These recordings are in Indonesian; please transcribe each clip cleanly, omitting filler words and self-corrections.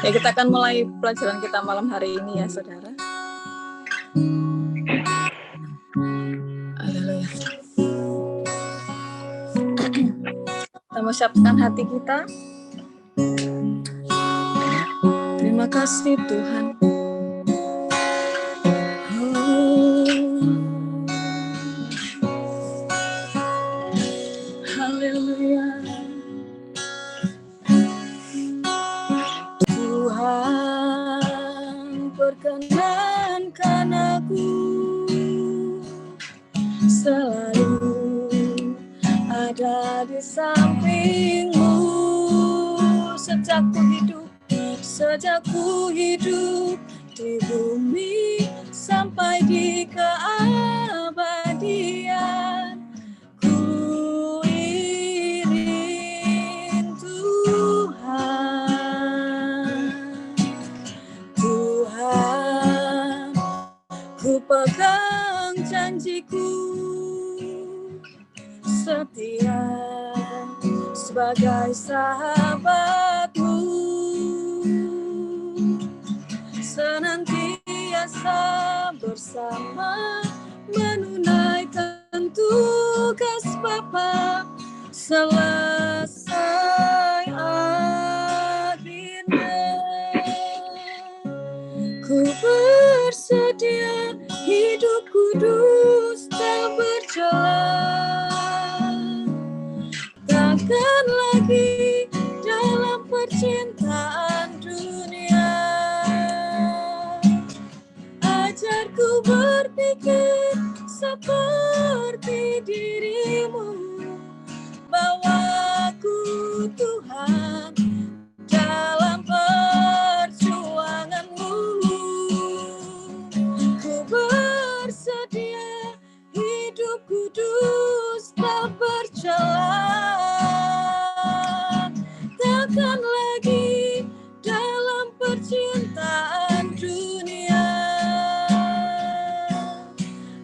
Ya, kita akan mulai pelajaran kita malam hari ini ya, saudara. Haleluya. Kita mau siapkan hati kita. Terima kasih Tuhan. Haleluya. Tuhan, perkenankan aku selalu ada di sampingmu sejak ku hidup di bumi sampai di keabadian. Ku ingin Tuhan, ku pegang janjiku setia sebagai sahabatmu, senantiasa bersama menunaikan tugas Bapa selesai akhirnya. Ku bersedia hidup kudus tak bercelah, takkan lagi dalam percintaan dunia. Ajarku berpikir seperti dirimu, bawaku Tuhan dalam perjuanganmu. Ku bersedia hidup kudus tak bercelah, takkan lagi dalam percintaan dunia.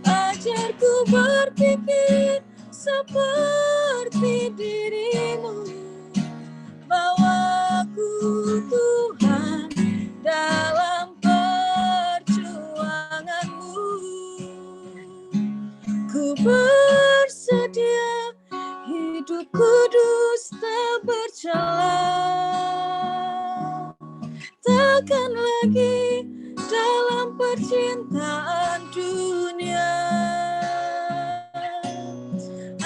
Ajarku berpikir seperti dirimu, bawaku Tuhan dalam perjuanganmu. Ku bersedia hidup kudus tak bercelah, takkan lagi dalam percintaan dunia.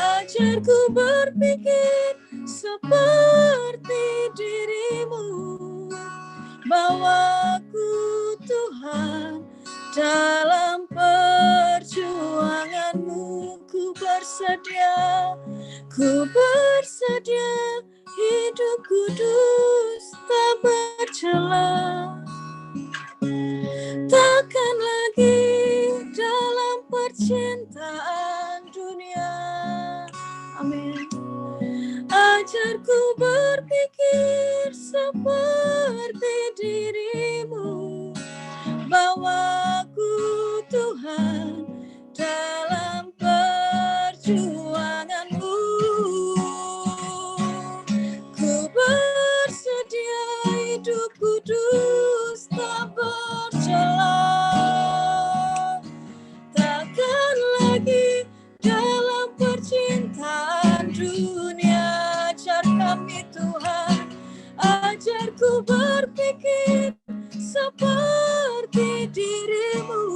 Ajarku berpikir seperti dirimu, bawaku Tuhan dalam perjuanganmu. Ku bersedia hidup kudus tak bercelah, takkan lagi dalam percintaan dunia. Amin. Ajarku berpikir seperti dirimu, bawaku Tuhan dalam perjuanganmu. Ku bersedia hidup kudus tak bercelah, takkan lagi dalam percintaan dunia. Ajar kami Tuhan, ajarku berpikir seperti dirimu,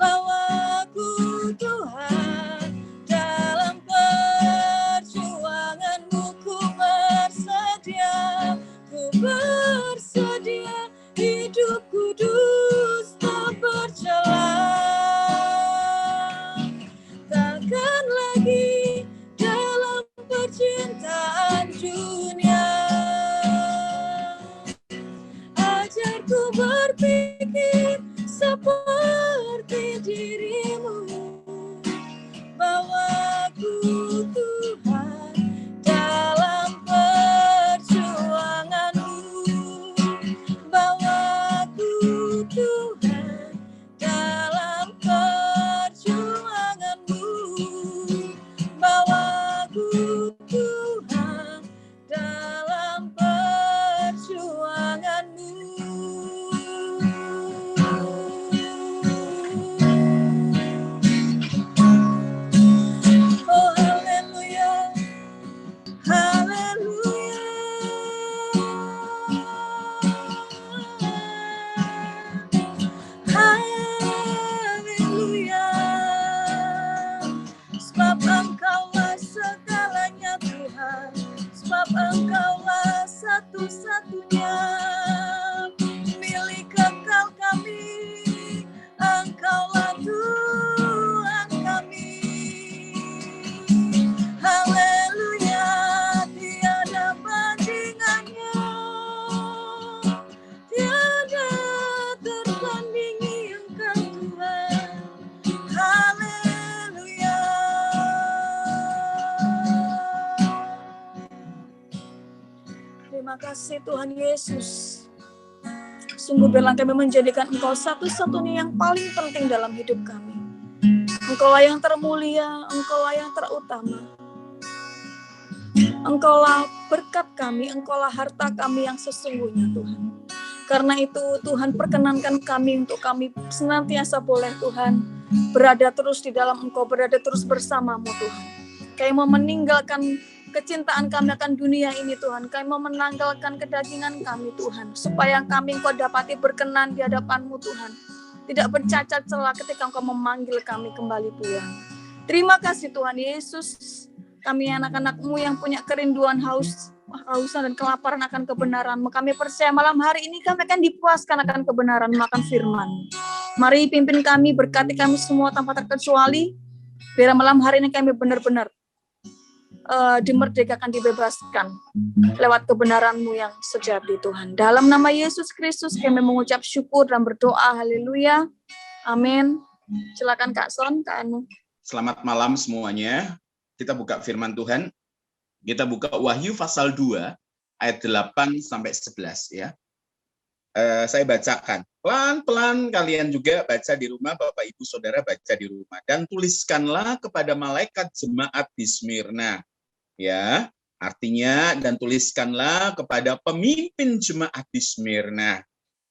bawaku Tuhan dalam perjuanganmu. Ku bersedia hidup kudus tak bercelah, takkan lagi dalam percintaan dunia. Ajarku berpikir seperti dirimu, bawaku Tuhan dalam perjuanganmu. Terima kasih Tuhan Yesus. Sungguh biarlah kami menjadikan Engkau satu-satunya yang paling penting dalam hidup kami. Engkaulah yang termulia, Engkaulah yang terutama. Engkaulah berkat kami, Engkaulah harta kami yang sesungguhnya Tuhan. Karena itu Tuhan perkenankan kami untuk kami senantiasa boleh Tuhan berada terus di dalam Engkau, berada terus bersamamu Tuhan. Kami mau meninggalkan kecintaan kami akan dunia ini Tuhan. Kami mau menanggalkan kedagingan kami Tuhan. Supaya kami Engkau dapati berkenan di hadapan-Mu Tuhan. Tidak bercacat celah ketika Engkau memanggil kami kembali pulang. Terima kasih Tuhan Yesus. Kami anak-anak-Mu yang punya kerinduan, hausan dan kelaparan akan kebenaran-Mu. Kami percaya malam hari ini kami akan dipuaskan akan kebenaran makan firman. Mari pimpin kami, berkati kami semua tanpa terkecuali. Biar malam hari ini kami benar-benar dimerdekakan, dibebaskan lewat kebenaran-Mu yang sejati Tuhan. Dalam nama Yesus Kristus kami mengucap syukur dan berdoa. Haleluya. Amin. Silakan Kak Son, Kak Anu. Selamat malam semuanya. Kita buka firman Tuhan. Kita buka Wahyu pasal 2 ayat 8 sampai 11 ya. Saya bacakan. Pelan-pelan kalian juga baca di rumah, Bapak Ibu Saudara baca di rumah, dan tuliskanlah kepada malaikat jemaat di Smyrna. Ya, artinya dan tuliskanlah kepada pemimpin jemaat di Smyrna.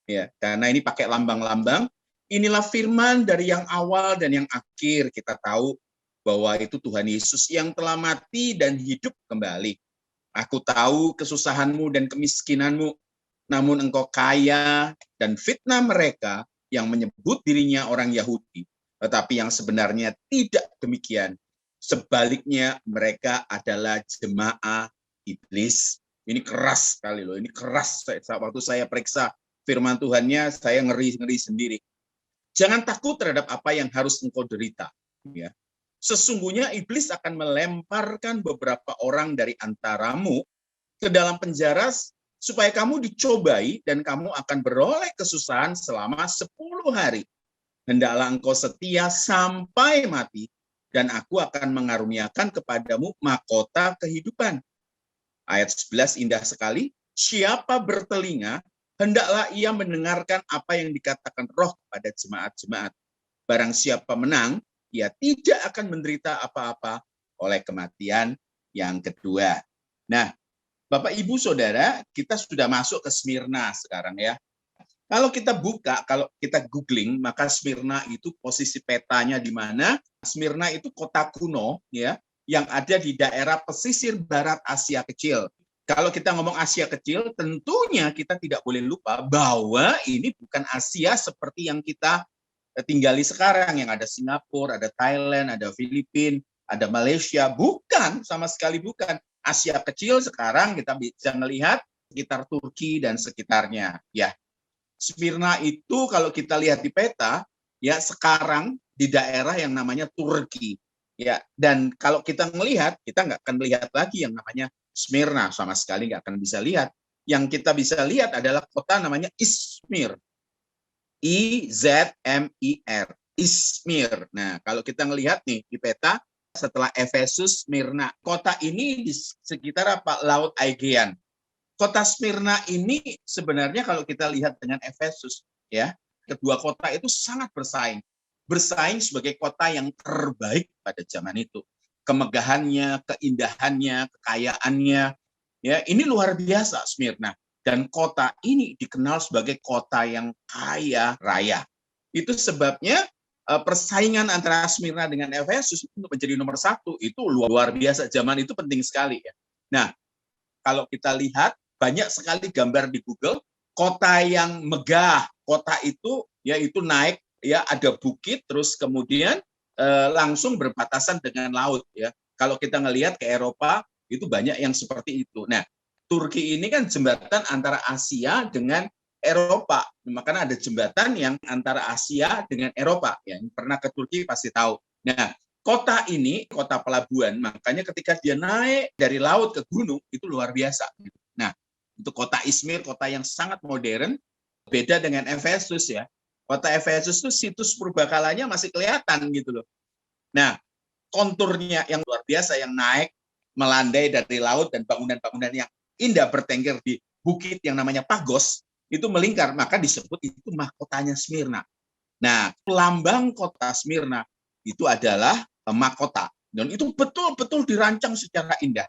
Ya, karena ini pakai lambang-lambang. Inilah firman dari yang awal dan yang akhir. Kita tahu bahwa itu Tuhan Yesus yang telah mati dan hidup kembali. Aku tahu kesusahanmu dan kemiskinanmu, namun engkau kaya, dan fitnah mereka yang menyebut dirinya orang Yahudi, tetapi yang sebenarnya tidak demikian. Sebaliknya mereka adalah jemaah iblis. Ini keras sekali loh, ini keras. Waktu saya periksa firman Tuhannya, saya ngeri-ngeri sendiri. Jangan takut terhadap apa yang harus engkau derita. Ya. Sesungguhnya iblis akan melemparkan beberapa orang dari antaramu ke dalam penjara supaya kamu dicobai dan kamu akan beroleh kesusahan selama 10 hari. Hendaklah engkau setia sampai mati, dan aku akan mengaruniakan kepadamu mahkota kehidupan. Ayat 11 indah sekali. Siapa bertelinga, hendaklah ia mendengarkan apa yang dikatakan Roh kepada jemaat-jemaat. Barang siapa menang, ia tidak akan menderita apa-apa oleh kematian yang kedua. Nah, Bapak Ibu Saudara, kita sudah masuk ke Smyrna sekarang ya. Kalau kita buka, kalau kita googling, maka Smyrna itu posisi petanya di mana? Smyrna itu kota kuno ya, yang ada di daerah pesisir barat Asia Kecil. Kalau kita ngomong Asia Kecil, tentunya kita tidak boleh lupa bahwa ini bukan Asia seperti yang kita tinggali sekarang, yang ada Singapura, ada Thailand, ada Filipina, ada Malaysia. Bukan, sama sekali bukan. Asia Kecil sekarang kita bisa melihat sekitar Turki dan sekitarnya. Ya, Smyrna itu kalau kita lihat di peta, ya sekarang di daerah yang namanya Turki. Ya, dan kalau kita melihat, kita nggak akan melihat lagi yang namanya Smyrna, sama sekali nggak akan bisa lihat. Yang kita bisa lihat adalah kota namanya Izmir. I-Z-M-I-R. Izmir. Nah, kalau kita melihat nih di peta, setelah Efesus, Smyrna. Kota ini di sekitar Laut Aegean. Kota Smyrna ini sebenarnya kalau kita lihat dengan Efesus, ya, kedua kota itu sangat bersaing. Bersaing sebagai kota yang terbaik pada zaman itu. Kemegahannya, keindahannya, kekayaannya, ya, ini luar biasa Smyrna. Dan kota ini dikenal sebagai kota yang kaya raya. Itu sebabnya persaingan antara Smyrna dengan Efesus untuk menjadi nomor 1 itu luar biasa. Zaman itu penting sekali ya. Nah, kalau kita lihat banyak sekali gambar di Google, kota yang megah, kota itu yaitu naik ya, ada bukit terus kemudian langsung berbatasan dengan laut ya. Kalau kita ngelihat ke Eropa itu banyak yang seperti itu. Nah, Turki ini kan jembatan antara Asia dengan Eropa. Makanya ada jembatan yang antara Asia dengan Eropa. Yang pernah ke Turki pasti tahu. Nah, kota ini kota pelabuhan. Makanya ketika dia naik dari laut ke gunung itu luar biasa. Nah, untuk kota Izmir, kota yang sangat modern, beda dengan Efesus ya. Kota Efesus itu situs purbakalanya masih kelihatan gitu loh. Nah, konturnya yang luar biasa yang naik melandai dari laut dan bangunan-bangunan yang indah bertengger di bukit yang namanya Pagos, itu melingkar, maka disebut itu mahkotanya Smyrna. Nah, lambang kota Smyrna itu adalah mahkota. Dan itu betul-betul dirancang secara indah.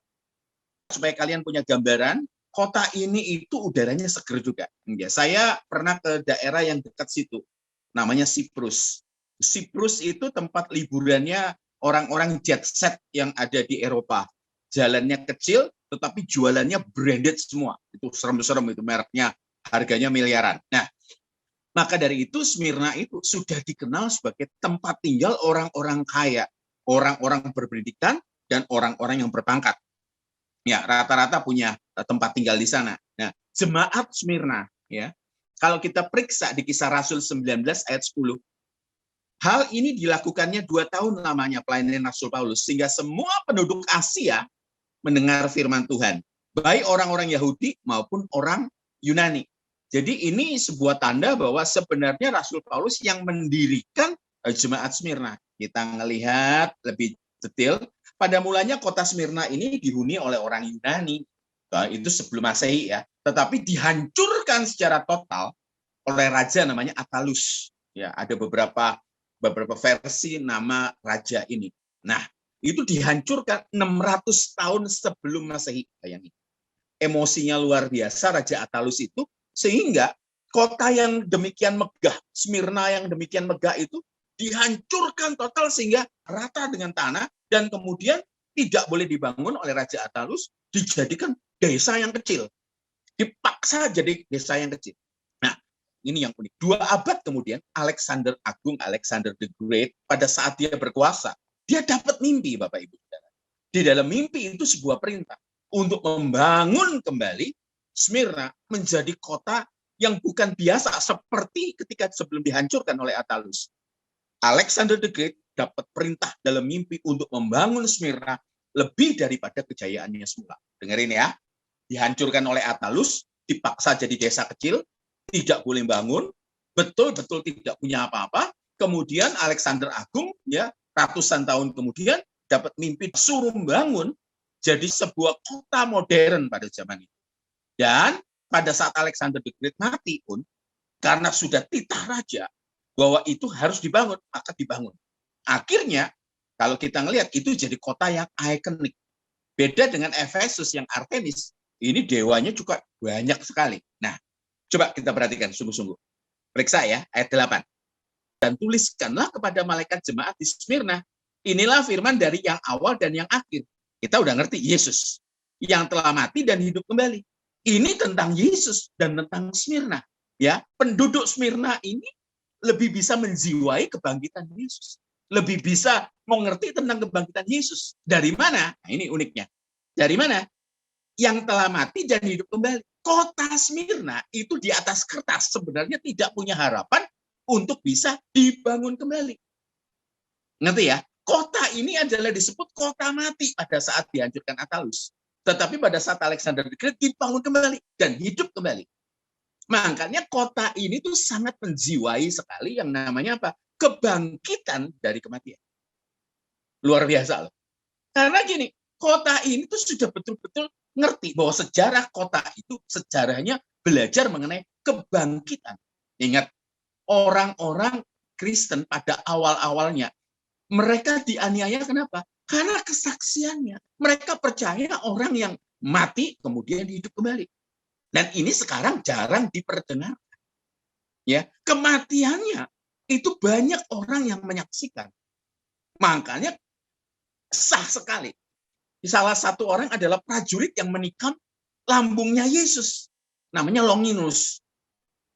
Supaya kalian punya gambaran, kota ini itu udaranya seger juga. Ya, saya pernah ke daerah yang dekat situ, namanya Siprus. Siprus itu tempat liburannya orang-orang jet set yang ada di Eropa. Jalannya kecil, tetapi jualannya branded semua. Itu serem-serem, itu mereknya, harganya miliaran. Nah, maka dari itu Smyrna itu sudah dikenal sebagai tempat tinggal orang-orang kaya, orang-orang berpendidikan, dan orang-orang yang berpangkat. Ya, rata-rata punya tempat tinggal di sana. Nah, jemaat Smyrna, ya, kalau kita periksa di Kisah Rasul 19 ayat 10, hal ini dilakukannya 2 tahun lamanya pelayanan Rasul Paulus, sehingga semua penduduk Asia mendengar firman Tuhan, baik orang-orang Yahudi maupun orang Yunani. Jadi ini sebuah tanda bahwa sebenarnya Rasul Paulus yang mendirikan jemaat Smyrna. Kita melihat lebih detail, pada mulanya kota Smyrna ini dihuni oleh orang Yunani. Nah, itu sebelum Masehi ya. Tetapi dihancurkan secara total oleh raja namanya Attalus. Ya, ada beberapa versi nama raja ini. Nah, itu dihancurkan 600 tahun sebelum Masehi. Bayangin. Emosinya luar biasa Raja Attalus itu, sehingga kota yang demikian megah, Smyrna yang demikian megah itu dihancurkan total sehingga rata dengan tanah, dan kemudian tidak boleh dibangun oleh Raja Attalus, dijadikan desa yang kecil. Dipaksa jadi desa yang kecil. Nah, ini yang unik. 2 abad kemudian, Alexander Agung, Alexander the Great, pada saat dia berkuasa, dia dapat mimpi, Bapak Ibu. Di dalam mimpi itu sebuah perintah untuk membangun kembali Smyrna menjadi kota yang bukan biasa seperti ketika sebelum dihancurkan oleh Attalus. Alexander the Great dapat perintah dalam mimpi untuk membangun Smyrna lebih daripada kejayaannya semula. Dengerin ya, dihancurkan oleh Attalus, dipaksa jadi desa kecil, tidak boleh bangun, betul-betul tidak punya apa-apa. Kemudian Alexander Agung, ya, ratusan tahun kemudian dapat mimpi suruh membangun jadi sebuah kota modern pada zaman itu. Dan pada saat Alexander the Great mati pun, karena sudah titah raja bahwa itu harus dibangun, maka dibangun. Akhirnya, kalau kita ngelihat, itu jadi kota yang ikonik. Beda dengan Efesus yang Artemis, ini dewanya juga banyak sekali. Nah, coba kita perhatikan sungguh-sungguh. Periksa ya, ayat 8. Dan tuliskanlah kepada malaikat jemaat di Smyrna, inilah firman dari yang awal dan yang akhir. Kita udah ngerti, Yesus yang telah mati dan hidup kembali. Ini tentang Yesus dan tentang Smyrna. Ya, penduduk Smyrna ini lebih bisa menjiwai kebangkitan Yesus. Lebih bisa mengerti tentang kebangkitan Yesus. Dari mana? Nah, ini uniknya. Dari mana? Yang telah mati dan hidup kembali. Kota Smyrna itu di atas kertas sebenarnya tidak punya harapan untuk bisa dibangun kembali. Ngerti ya? Kota ini adalah disebut kota mati pada saat dihancurkan Attalus. Tetapi pada saat Alexander the Great dibangun kembali dan hidup kembali. Makanya kota ini tuh sangat menjiwai sekali yang namanya apa? Kebangkitan dari kematian. Luar biasa loh. Karena gini, kota ini tuh sudah betul-betul ngerti bahwa sejarah kota itu sejarahnya belajar mengenai kebangkitan. Ingat, orang-orang Kristen pada awal-awalnya, mereka dianiaya kenapa? Karena kesaksiannya. Mereka percaya orang yang mati kemudian hidup kembali. Dan ini sekarang jarang diperdengarkan. Ya, kematiannya itu banyak orang yang menyaksikan. Makanya sah sekali. Salah satu orang adalah prajurit yang menikam lambungnya Yesus. Namanya Longinus.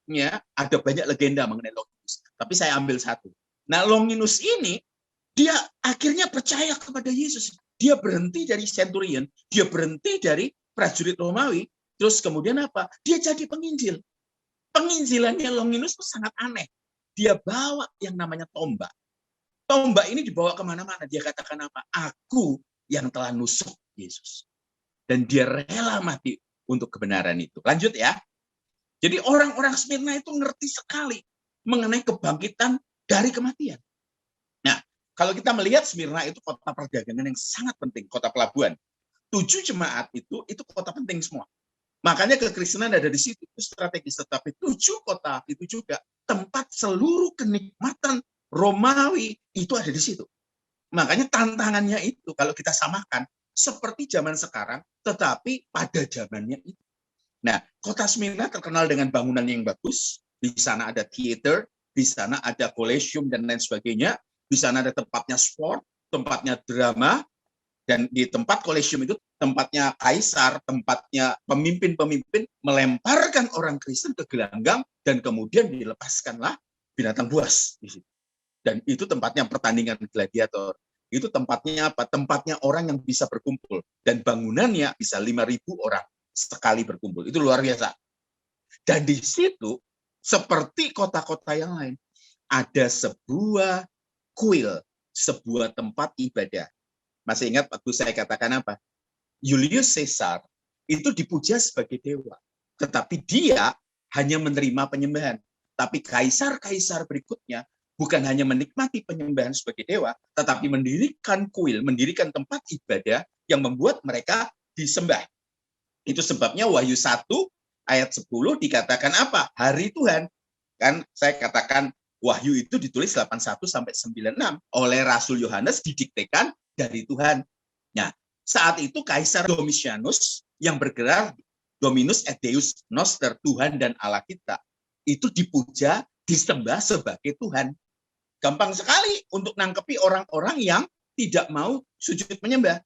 Ya, ada banyak legenda mengenai Longinus. Tapi saya ambil satu. Nah, Longinus ini dia akhirnya percaya kepada Yesus. Dia berhenti dari centurion, dia berhenti dari prajurit Romawi. Terus kemudian apa? Dia jadi penginjil. Penginjilannya Longinus itu sangat aneh. Dia bawa yang namanya tombak. Tombak ini dibawa kemana-mana. Dia katakan apa? Aku yang telah nusuk Yesus. Dan dia rela mati untuk kebenaran itu. Lanjut ya. Jadi orang-orang Smyrna itu ngerti sekali mengenai kebangkitan dari kematian. Nah, kalau kita melihat Smyrna itu kota perdagangan yang sangat penting. Kota pelabuhan. 7 jemaat itu kota penting semua. Makanya kekristenan ada di situ, itu strategis. Tetapi 7 kota itu juga tempat seluruh kenikmatan Romawi itu ada di situ. Makanya tantangannya itu kalau kita samakan seperti zaman sekarang, tetapi pada zamannya itu. Nah, kota Smyrna terkenal dengan bangunan yang bagus. Di sana ada theater, di sana ada Colosseum dan lain sebagainya. Di sana ada tempatnya sport, tempatnya drama, dan di tempat Colosseum itu tempatnya kaisar, tempatnya pemimpin-pemimpin melemparkan orang Kristen ke gelanggang dan kemudian dilepaskanlah binatang buas di situ. Dan itu tempatnya pertandingan gladiator. Itu tempatnya apa? Tempatnya orang yang bisa berkumpul dan bangunannya bisa 5.000 orang sekali berkumpul. Itu luar biasa. Dan di situ seperti kota-kota yang lain ada sebuah kuil, sebuah tempat ibadah. Masih ingat waktu saya katakan apa? Julius Caesar itu dipuja sebagai dewa. Tetapi dia hanya menerima penyembahan. Tapi kaisar-kaisar berikutnya bukan hanya menikmati penyembahan sebagai dewa, tetapi mendirikan kuil, mendirikan tempat ibadah yang membuat mereka disembah. Itu sebabnya Wahyu 1 ayat 10 dikatakan apa? Hari Tuhan. Kan saya katakan Wahyu itu ditulis 81 sampai 96 oleh Rasul Yohanes, didiktekan dari Tuhan. Nah, saat itu Kaisar Domitianus yang bergerak Dominus et Deus Noster, Tuhan dan Allah kita, itu dipuja, disembah sebagai Tuhan. Gampang sekali untuk nangkepi orang-orang yang tidak mau sujud menyembah.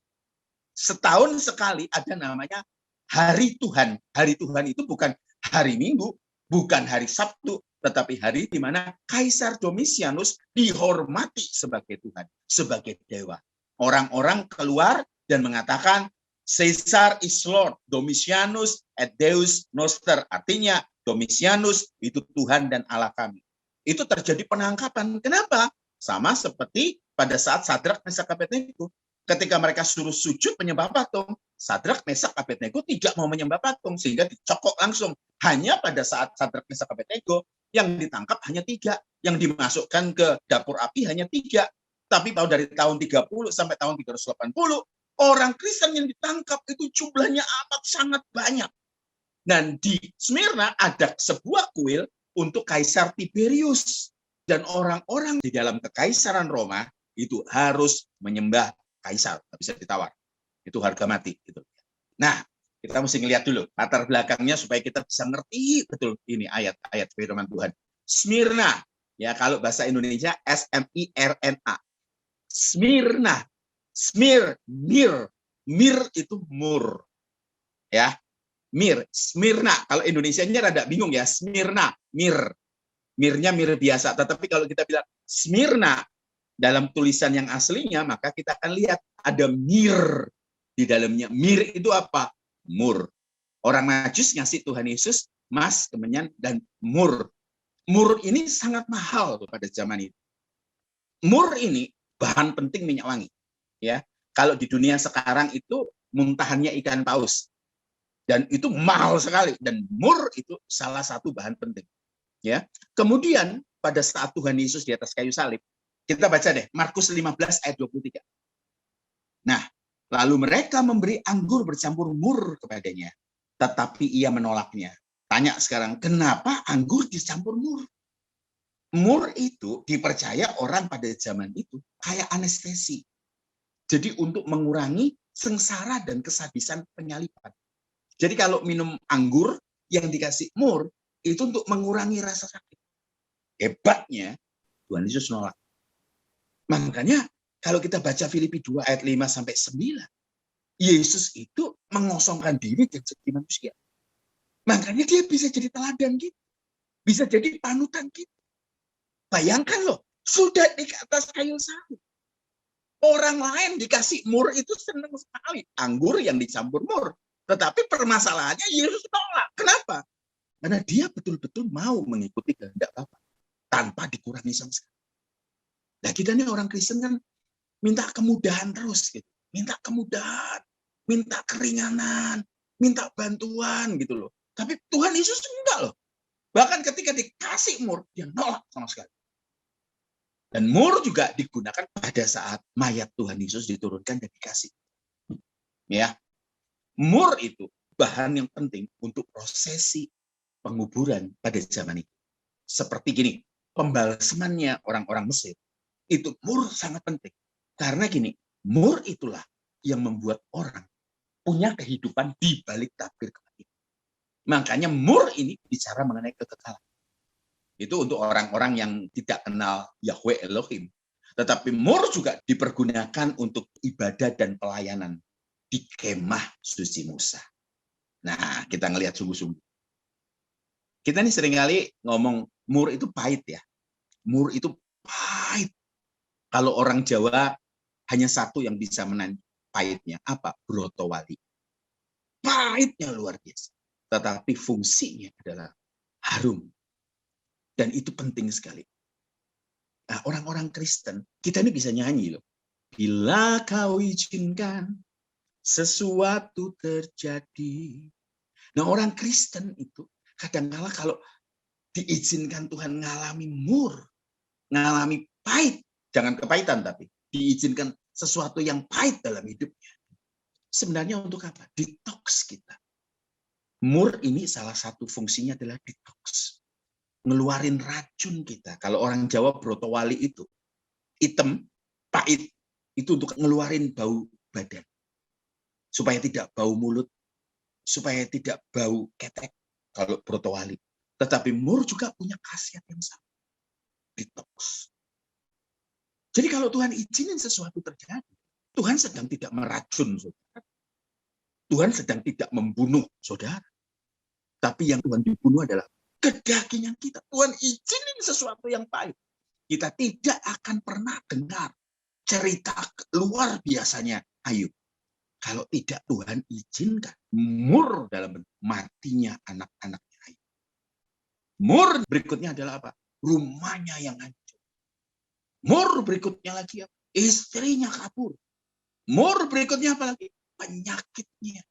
Setahun sekali ada namanya Hari Tuhan. Hari Tuhan itu bukan hari Minggu, bukan hari Sabtu, tetapi hari di mana Kaisar Domitianus dihormati sebagai Tuhan, sebagai dewa. Orang-orang keluar dan mengatakan, Caesar is Lord, Domitianus et Deus Noster. Artinya, Domitianus itu Tuhan dan Allah kami. Itu terjadi penangkapan. Kenapa? Sama seperti pada saat Sadrak, Mesak, Abednego. Ketika mereka suruh sujud menyembah patung, Sadrak, Mesak, Abednego tidak mau menyembah patung, sehingga dicokok langsung. Hanya pada saat Sadrak, Mesak, Abednego, yang ditangkap hanya 3. Yang dimasukkan ke dapur api hanya 3. Tapi dari tahun 30 sampai tahun 380, orang Kristen yang ditangkap itu jumlahnya amat sangat banyak. Dan di Smyrna ada sebuah kuil untuk Kaisar Tiberius. Dan orang-orang di dalam kekaisaran Roma itu harus menyembah Kaisar. Tidak bisa ditawar. Itu harga mati. Gitu. Nah, kita mesti ngelihat dulu latar belakangnya supaya kita bisa ngerti betul ini ayat-ayat firman Tuhan. Smyrna, ya kalau bahasa Indonesia S-M-I-R-N-A. Smyrna, mir itu mur, ya, Smyrna. Kalau Indonesianya rada bingung ya, Smyrna, mirnya mir biasa. Tetapi kalau kita bilang Smyrna dalam tulisan yang aslinya, maka kita akan lihat ada mir di dalamnya. Mir itu apa? Mur. Orang Majus ngasih Tuhan Yesus emas, kemenyan, dan mur. Mur ini sangat mahal pada zaman itu. Mur ini bahan penting minyak wangi. Ya, kalau di dunia sekarang itu muntahannya ikan paus. Dan itu mahal sekali. Dan mur itu salah satu bahan penting. Ya. Kemudian pada saat Tuhan Yesus di atas kayu salib, kita baca deh Markus 15 ayat 23. Nah, lalu mereka memberi anggur bercampur mur kepadanya, tetapi ia menolaknya. Tanya sekarang, kenapa anggur dicampur mur? Mur itu dipercaya orang pada zaman itu kayak anestesi. Jadi untuk mengurangi sengsara dan kesadisan penyaliban. Jadi kalau minum anggur yang dikasih mur, itu untuk mengurangi rasa sakit. Hebatnya, Tuhan Yesus nolak. Makanya kalau kita baca Filipi 2 ayat 5-9, Yesus itu mengosongkan diri dan jadi manusia. Makanya dia bisa jadi teladan kita. Bisa jadi panutan kita. Bayangkan loh, sudah di atas kayu salib. Orang lain dikasih mur itu senang sekali. Anggur yang dicampur mur. Tetapi permasalahannya Yesus tolak. Kenapa? Karena dia betul-betul mau mengikuti kehendak Bapa. Tanpa dikurangi sama sekali. Nah kita nih orang Kristen kan minta kemudahan terus. Gitu. Minta kemudahan. Minta keringanan. Minta bantuan gitu loh. Tapi Tuhan Yesus enggak loh. Bahkan ketika dikasih mur, dia nolak sama sekali. Dan mur juga digunakan pada saat mayat Tuhan Yesus diturunkan dan dikasih. Ya, mur itu bahan yang penting untuk prosesi penguburan pada zaman itu. Seperti gini, pembalsemannya orang-orang Mesir, itu mur sangat penting. Karena gini, mur itulah yang membuat orang punya kehidupan di balik tabir kematian. Makanya mur ini bicara mengenai kekekalan. Itu untuk orang-orang yang tidak kenal Yahweh Elohim. Tetapi mur juga dipergunakan untuk ibadah dan pelayanan di kemah suci Musa. Nah, kita ngelihat sungguh-sungguh. Kita nih seringkali ngomong mur itu pahit ya. Mur itu pahit. Kalau orang Jawa hanya satu yang bisa menahan pahitnya. Apa? Brotowali. Pahitnya luar biasa. Tetapi fungsinya adalah harum. Dan itu penting sekali. Nah, orang-orang Kristen, kita ini bisa nyanyi loh. Bila kau izinkan sesuatu terjadi. Nah, orang Kristen itu kadang-kala kalau diizinkan Tuhan ngalami mur, ngalami pahit, jangan kepahitan tapi diizinkan sesuatu yang pahit dalam hidupnya. Sebenarnya untuk apa? Detox kita. Mur ini salah satu fungsinya adalah detox. Ngeluarin racun kita. Kalau orang Jawa brotowali itu hitam, pahit, itu untuk ngeluarin bau badan. Supaya tidak bau mulut, supaya tidak bau ketek kalau brotowali. Tetapi mur juga punya khasiat yang sama. Detox. Jadi kalau Tuhan izinin sesuatu terjadi, Tuhan sedang tidak meracun saudara. Tuhan sedang tidak membunuh saudara. Tapi yang Tuhan dibunuh adalah kedagingan kita. Tuhan izinin sesuatu yang pahit. Kita tidak akan pernah dengar cerita luar biasanya Ayub. Kalau tidak Tuhan izinkan mur dalam bentuk matinya anak-anaknya Ayub. Mur berikutnya adalah apa? Rumahnya yang hancur. Mur berikutnya lagi apa? Istrinya kabur. Mur berikutnya apa lagi? Penyakitnya.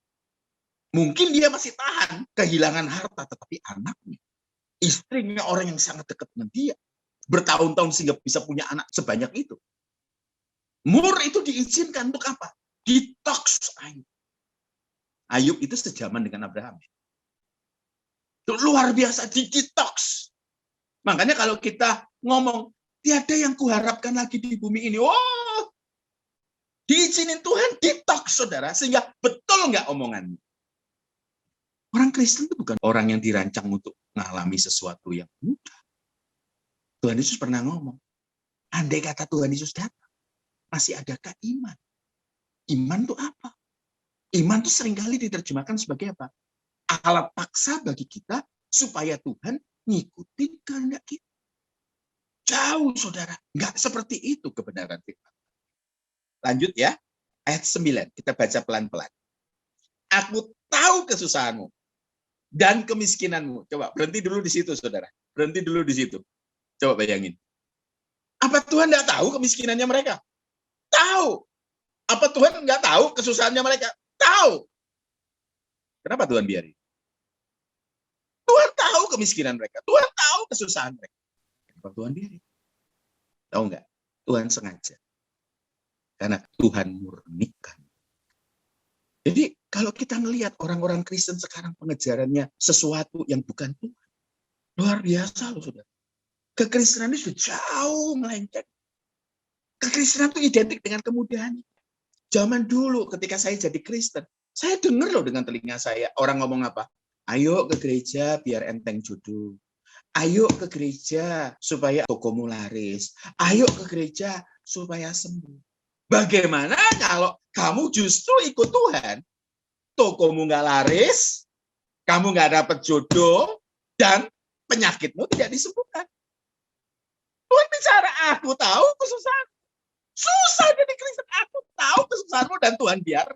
Mungkin dia masih tahan kehilangan harta, tetapi anaknya, istrinya orang yang sangat dekat dengan dia, bertahun-tahun sehingga bisa punya anak sebanyak itu. Mur itu diizinkan untuk apa? Detox Ayub. Ayub itu sejaman dengan Abraham. Itu luar biasa di detox. Makanya kalau kita ngomong, tiada yang kuharapkan lagi di bumi ini. Oh, diizinin Tuhan detox, saudara. Sehingga betul nggak omongannya? Orang Kristen itu bukan orang yang dirancang untuk mengalami sesuatu yang mudah. Tuhan Yesus pernah ngomong, andai kata Tuhan Yesus datang, masih adakah iman? Iman itu apa? Iman itu seringkali diterjemahkan sebagai apa? Alat paksa bagi kita supaya Tuhan ngikutin kehendak kita. Jauh, saudara. Nggak seperti itu kebenaran firman. Lanjut ya. Ayat 9. Kita baca pelan-pelan. Aku tahu kesusahanmu dan kemiskinanmu. Coba berhenti dulu di situ, saudara. Berhenti dulu di situ. Coba bayangin. Apa Tuhan nggak tahu kemiskinannya mereka? Tahu. Apa Tuhan nggak tahu kesusahannya mereka? Tahu. Kenapa Tuhan biarin? Tuhan tahu kemiskinan mereka. Tuhan tahu kesusahan mereka. Kenapa Tuhan biarin? Tahu nggak? Tuhan sengaja. Karena Tuhan murnikan. Jadi kalau kita ngelihat orang-orang Kristen sekarang pengejarannya sesuatu yang bukan Tuhan. Luar biasa loh, saudara. Kekristenan itu sudah jauh melenceng. Kekristenan itu identik dengan kemudahan. Zaman dulu ketika saya jadi Kristen, saya dengar loh dengan telinga saya orang ngomong apa? Ayo ke gereja biar enteng jodoh. Ayo ke gereja supaya tokomu laris. Ayo ke gereja supaya sembuh. Bagaimana kalau kamu justru ikut Tuhan, tokomu nggak laris, kamu nggak dapat jodoh, dan penyakitmu tidak disembuhkan. Tuhan bicara, aku tahu kesusahan. Susah jadi Kristen, aku tahu kesusahanmu dan Tuhan biar.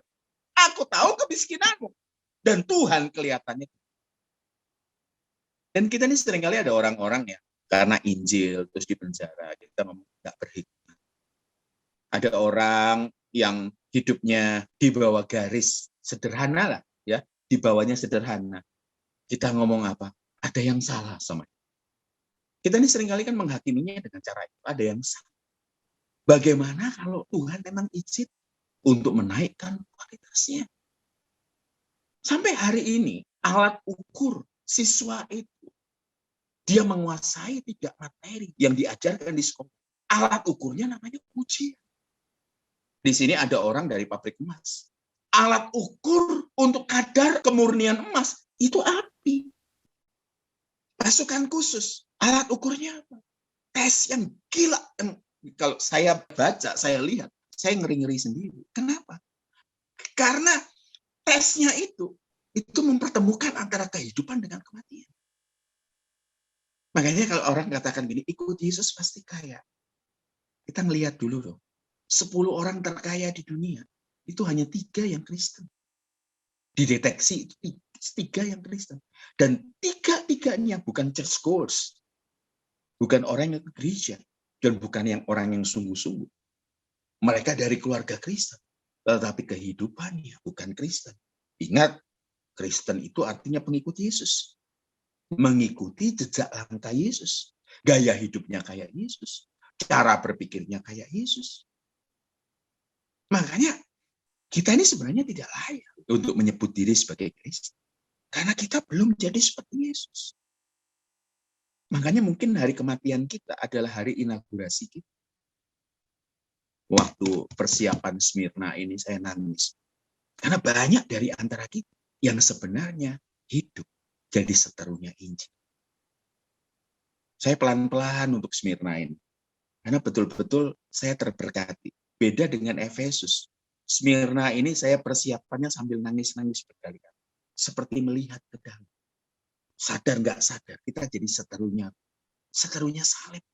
Aku tahu kemiskinanmu dan Tuhan kelihatannya. Dan kita ini seringkali ada orang-orang ya, karena Injil terus dipenjara, kita ngomong nggak berhikmat. Ada orang yang hidupnya di bawah garis sederhana lah, ya, di bawahnya sederhana. Kita ngomong apa? Ada yang salah sama dia. Kita ini seringkali kan menghakiminya dengan cara itu. Ada yang salah. Bagaimana kalau Tuhan memang izin untuk menaikkan kualitasnya? Sampai hari ini, alat ukur siswa itu, dia menguasai 3 materi yang diajarkan di sekolah. Alat ukurnya namanya ujian. Di sini ada orang dari pabrik emas. Alat ukur untuk kadar kemurnian emas itu api. Pasukan khusus, alat ukurnya apa? Tes yang gila. Kalau saya baca, saya lihat, saya ngeri-ngeri sendiri. Kenapa? Karena tesnya itu mempertemukan antara kehidupan dengan kematian. Makanya kalau orang katakan gini, ikut Yesus pasti kaya. Kita ngelihat dulu loh. 10 orang terkaya di dunia, itu hanya 3 yang Kristen. Dideteksi itu 3 yang Kristen. Dan 3-tiganya bukan churchgoers. Bukan orang yang ke gereja. Dan bukan orang yang sungguh-sungguh. Mereka dari keluarga Kristen. Tetapi kehidupannya bukan Kristen. Ingat, Kristen itu artinya pengikut Yesus. Mengikuti jejak langkah Yesus. Gaya hidupnya kayak Yesus. Cara berpikirnya kayak Yesus. Makanya kita ini sebenarnya tidak layak untuk menyebut diri sebagai Kristen. Karena kita belum jadi seperti Yesus. Makanya mungkin hari kematian kita adalah hari inaugurasi kita. Waktu persiapan Smyrna ini saya nangis. Karena banyak dari antara kita yang sebenarnya hidup jadi seterunya Injil. Saya pelan-pelan untuk Smyrna ini. Karena betul-betul saya terberkati. Beda dengan Efesus. Smyrna ini saya persiapannya sambil nangis-nangis berkali-kali. Seperti melihat ke dalam. Sadar nggak sadar, kita jadi seterunya salib.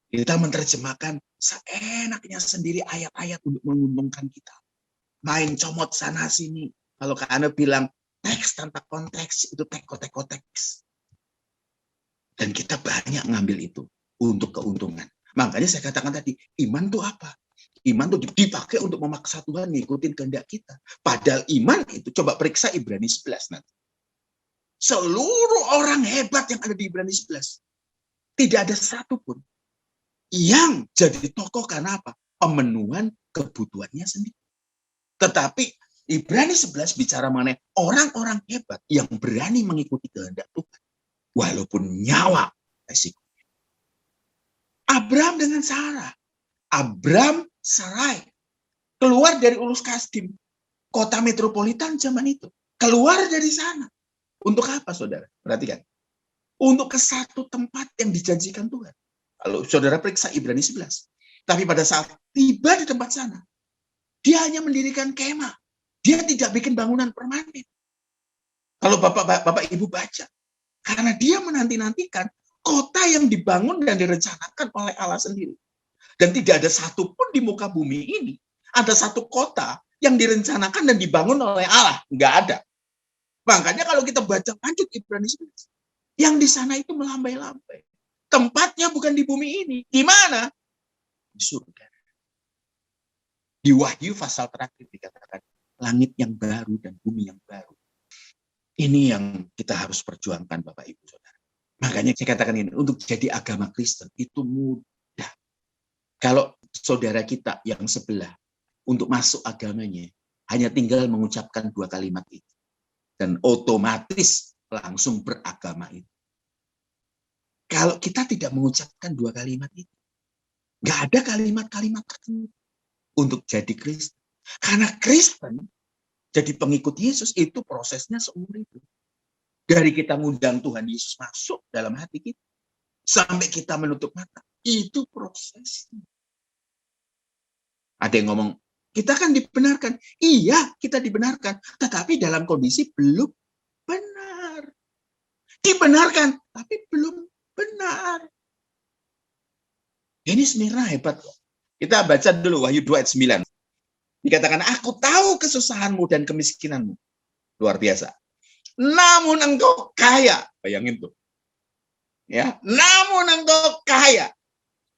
Kita menerjemahkan seenaknya sendiri ayat-ayat untuk menguntungkan kita. Main comot sana sini. Kalau Kak Ana bilang teks tanpa konteks, itu teko-teko teks. Dan kita banyak ngambil itu untuk keuntungan. Makanya saya katakan tadi, iman itu apa? Iman itu dipakai untuk memaksa Tuhan ngikutin kehendak kita. Padahal iman itu, coba periksa Ibrani 11 nanti. Seluruh orang hebat yang ada di Ibrani 11. Tidak ada satupun yang jadi tokoh karena apa? Pemenuhan kebutuhannya sendiri. Tetapi Ibrani 11 bicara mengenai orang-orang hebat yang berani mengikuti kehendak Tuhan. Walaupun nyawa resiko. Abraham dengan Sarah. Abraham Sarai. Keluar dari Urus Kasdim. Kota metropolitan zaman itu. Keluar dari sana. Untuk apa, saudara? Perhatikan. Untuk ke satu tempat yang dijanjikan Tuhan. Kalau saudara periksa Ibrani 11. Tapi pada saat tiba di tempat sana, dia hanya mendirikan kemah. Dia tidak bikin bangunan permanen. Kalau Bapak Ibu baca. Karena dia menanti-nantikan kota yang dibangun dan direncanakan oleh Allah sendiri. Dan tidak ada satupun di muka bumi ini, ada satu kota yang direncanakan dan dibangun oleh Allah. Nggak ada. Makanya kalau kita baca lanjut Ibrani 11, yang di sana itu melambai-lambai. Tempatnya bukan di bumi ini. Di mana? Di surga. Di Wahyu pasal terakhir dikatakan, langit yang baru dan bumi yang baru. Ini yang kita harus perjuangkan, Bapak Ibu Saudara. Makanya saya katakan ini, untuk jadi agama Kristen itu mudah. Kalau saudara kita yang sebelah, untuk masuk agamanya, hanya tinggal mengucapkan 2 kalimat itu. Dan otomatis langsung beragama itu. Kalau kita tidak mengucapkan 2 kalimat itu, nggak ada kalimat-kalimat tertentu untuk jadi Kristen. Karena Kristen, jadi pengikut Yesus itu prosesnya seumur hidup. Dari kita ngundang Tuhan Yesus masuk dalam hati kita, sampai kita menutup mata, itu prosesnya. Ada yang ngomong, kita kan dibenarkan. Iya, kita dibenarkan. Tetapi dalam kondisi belum benar. Dibenarkan, tapi belum benar. Ini Smyrna hebat kok. Kita baca dulu Wahyu 2 ayat 9. Dikatakan, aku tahu kesusahanmu dan kemiskinanmu. Luar biasa. Namun engkau kaya. Bayangin tuh. Ya, namun engkau kaya.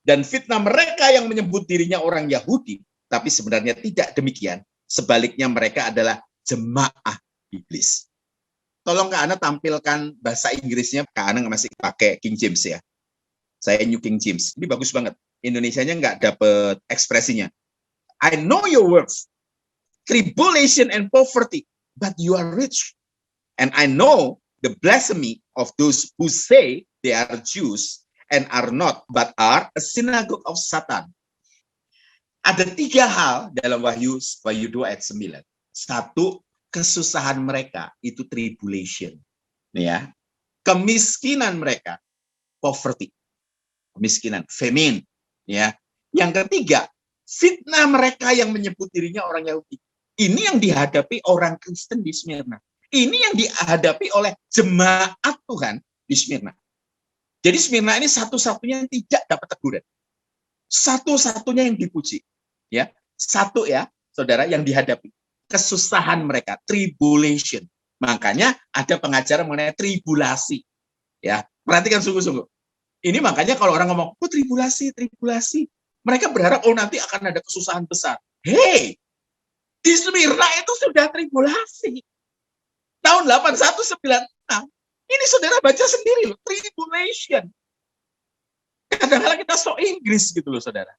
Dan fitnah mereka yang menyebut dirinya orang Yahudi, tapi sebenarnya tidak demikian. Sebaliknya mereka adalah jemaah iblis. Tolong Kak Ana tampilkan bahasa Inggrisnya. Kak Ana masih pakai King James ya. Saya New King James. Ini bagus banget. Indonesianya nggak dapet ekspresinya. I know your works, tribulation and poverty, but you are rich. And I know the blasphemy of those who say they are Jews and are not, but are a synagogue of Satan. Ada 3 hal dalam Wahyu 2 ayat 9. 1, kesusahan mereka itu tribulation. Ya. Kemiskinan mereka, poverty. Kemiskinan, famine. Ya. Yang ketiga, fitnah mereka yang menyebut dirinya orang Yahudi. Ini yang dihadapi orang Kristen di Smyrna. Ini yang dihadapi oleh jemaat Tuhan di Smyrna. Jadi Smyrna ini satu-satunya yang tidak dapat teguran. Satu-satunya yang dipuji. Ya, satu ya, saudara, yang dihadapi. Kesusahan mereka, tribulation. Makanya ada pengajaran mengenai tribulasi. Ya, perhatikan sungguh-sungguh. Ini makanya kalau orang ngomong, oh tribulasi, tribulasi. Mereka berharap, oh nanti akan ada kesusahan besar. Hei, di Smyrna itu sudah tribulasi. Tahun 8196. Ini saudara baca sendiri loh, tribulation. Kadang-kadang kita so Inggris gitu loh saudara.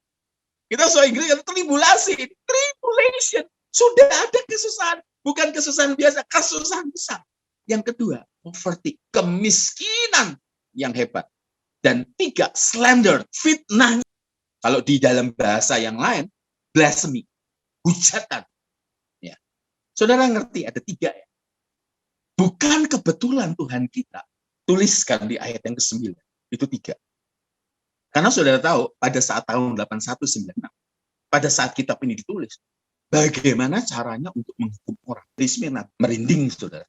Kita so Inggris, tribulasi, tribulation. Sudah ada kesusahan, bukan kesusahan biasa, kesusahan besar. Yang kedua, poverty, kemiskinan yang hebat. Dan 3, slander, fitnah. Kalau di dalam bahasa yang lain, blasphemy, hujatan. Ya. Saudara ngerti ada 3 ya. Bukan kebetulan Tuhan kita tuliskan di ayat yang ke-9. Itu 3. Karena saudara tahu, pada saat tahun 8196, pada saat kitab ini ditulis, bagaimana caranya untuk menghukum orang. Di Smyrna, merinding saudara.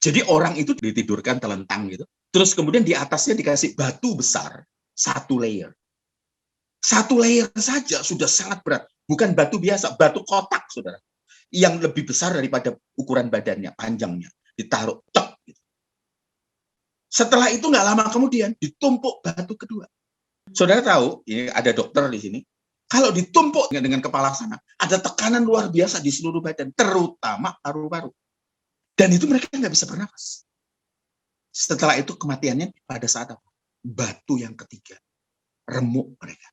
Jadi orang itu ditidurkan telentang gitu. Terus kemudian di atasnya dikasih batu besar, 1 layer. 1 layer saja sudah sangat berat. Bukan batu biasa, batu kotak saudara. Yang lebih besar daripada ukuran badannya, panjangnya. Ditaruh, cek. Gitu. Setelah itu nggak lama kemudian, ditumpuk batu kedua. Saudara tahu, ini ada dokter di sini, kalau ditumpuk dengan kepala sana, ada tekanan luar biasa di seluruh badan, terutama paru-paru. Dan itu mereka nggak bisa bernapas. Setelah itu kematiannya pada saat apa? Batu yang ketiga. Remuk mereka.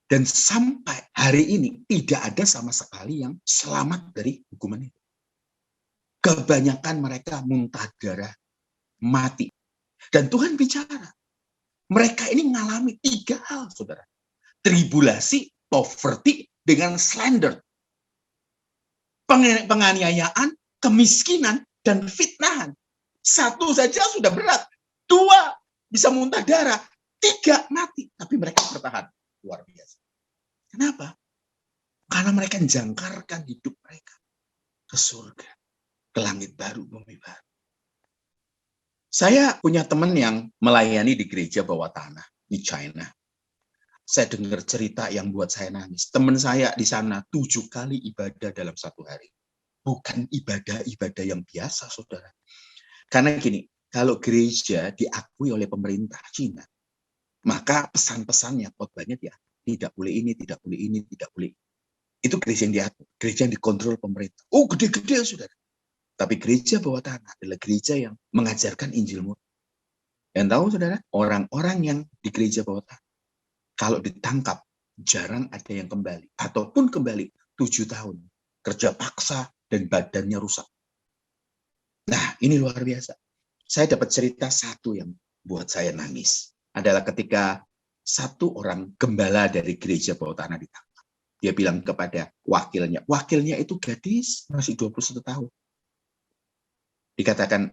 Dan sampai hari ini tidak ada sama sekali yang selamat dari hukuman itu. Kebanyakan mereka muntah darah, mati. Dan Tuhan bicara. Mereka ini mengalami 3 hal, saudara. Tribulasi, poverty, dengan slander. Penganiayaan, kemiskinan, dan fitnahan. 1 saja sudah berat. 2 bisa muntah darah. 3 mati. Tapi mereka bertahan. Luar biasa. Kenapa? Karena mereka menjangkarkan hidup mereka ke surga, ke langit baru, bumi baru. Saya punya teman yang melayani di gereja bawah tanah di China. Saya dengar cerita yang buat saya nangis. Teman saya di sana 7 kali ibadah dalam 1 hari. Bukan ibadah-ibadah yang biasa, saudara. Karena gini, kalau gereja diakui oleh pemerintah Cina, maka pesan-pesannya, khotbahnya dia tidak boleh ini, tidak boleh ini, tidak boleh. Itu gereja yang diatur, gereja yang dikontrol pemerintah. Oh, gede-gede, saudara. Tapi gereja bawah tanah adalah gereja yang mengajarkan Injil murni. Dan tahu, saudara, orang-orang yang di gereja bawah tanah, kalau ditangkap, jarang ada yang kembali. Ataupun kembali 7 tahun. Kerja paksa dan badannya rusak. Nah, ini luar biasa. Saya dapat cerita satu yang buat saya nangis. Adalah ketika 1 orang gembala dari gereja bawah tanah ditangkap. Dia bilang kepada wakilnya itu gadis, masih 21 tahun. Dikatakan,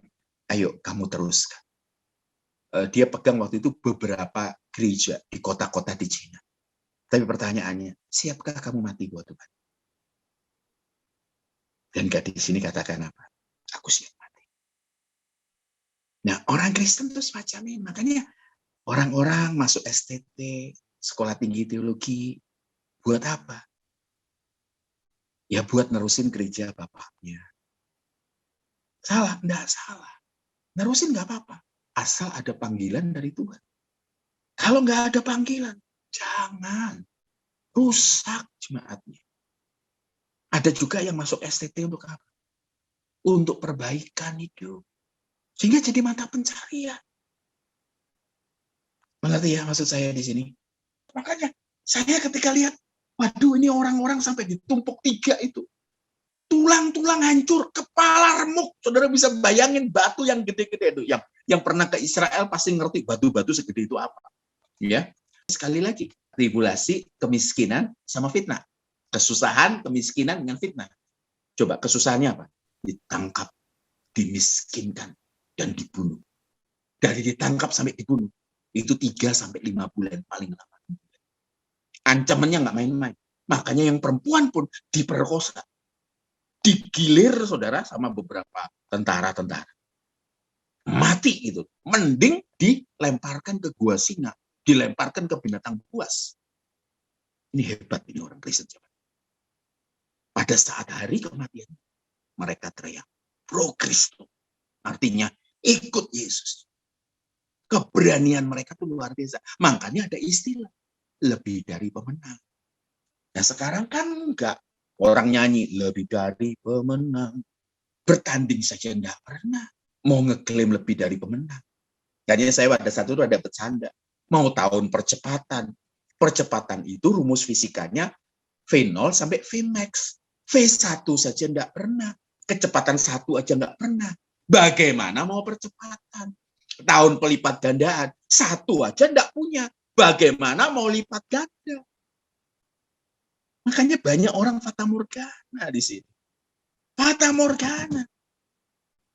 ayo kamu teruskan. Dia pegang waktu itu beberapa gereja di kota-kota di Cina. Tapi pertanyaannya, siapkah kamu mati buat Tuhan? Dan gadis ini katakan apa? Aku siap mati. Nah, orang Kristen itu semacam ini. Makanya orang-orang masuk STT, sekolah tinggi teologi, buat apa? Ya buat nerusin gereja bapaknya. Salah? Enggak salah. Nerusin enggak apa-apa. Asal ada panggilan dari Tuhan. Kalau enggak ada panggilan, jangan. Rusak jemaatnya. Ada juga yang masuk STT untuk apa? Untuk perbaikan hidup. Sehingga jadi mata pencarian. Mengerti ya maksud saya di sini? Makanya saya ketika lihat, waduh ini orang-orang sampai ditumpuk 3 itu. tulang-tulang hancur, kepala remuk. Saudara bisa bayangin batu yang gede-gede itu. Yang pernah ke Israel pasti ngerti batu-batu segede itu apa. Ya, sekali lagi, tribulasi, kemiskinan, sama fitnah. Kesusahan, kemiskinan, dengan fitnah. Coba kesusahannya apa? Ditangkap, dimiskinkan, dan dibunuh. Dari ditangkap sampai dibunuh, itu 3-5 bulan paling lama. Ancamannya nggak main-main. Makanya yang perempuan pun diperkosa. Digilir, saudara, sama beberapa tentara-tentara. Mati itu. Mending dilemparkan ke gua singa. Dilemparkan ke binatang buas. Ini hebat ini orang Kristen. Pada saat hari kematian, mereka teriak, pro Kristus. Artinya, ikut Yesus. Keberanian mereka itu luar biasa. Makanya ada istilah, lebih dari pemenang. Nah sekarang kan enggak. Orang nyanyi, lebih dari pemenang. Bertanding saja enggak pernah. Mau ngeklaim lebih dari pemenang. Kayaknya saya pada satu itu ada bercanda. Mau tahun percepatan. Percepatan itu rumus fisikanya V0 sampai Vmax. V1 saja enggak pernah. Kecepatan 1 aja enggak pernah. Bagaimana mau percepatan? Tahun pelipat gandaan. 1 aja enggak punya. Bagaimana mau lipat ganda? Makanya banyak orang fata morgana di sini. Fata morgana.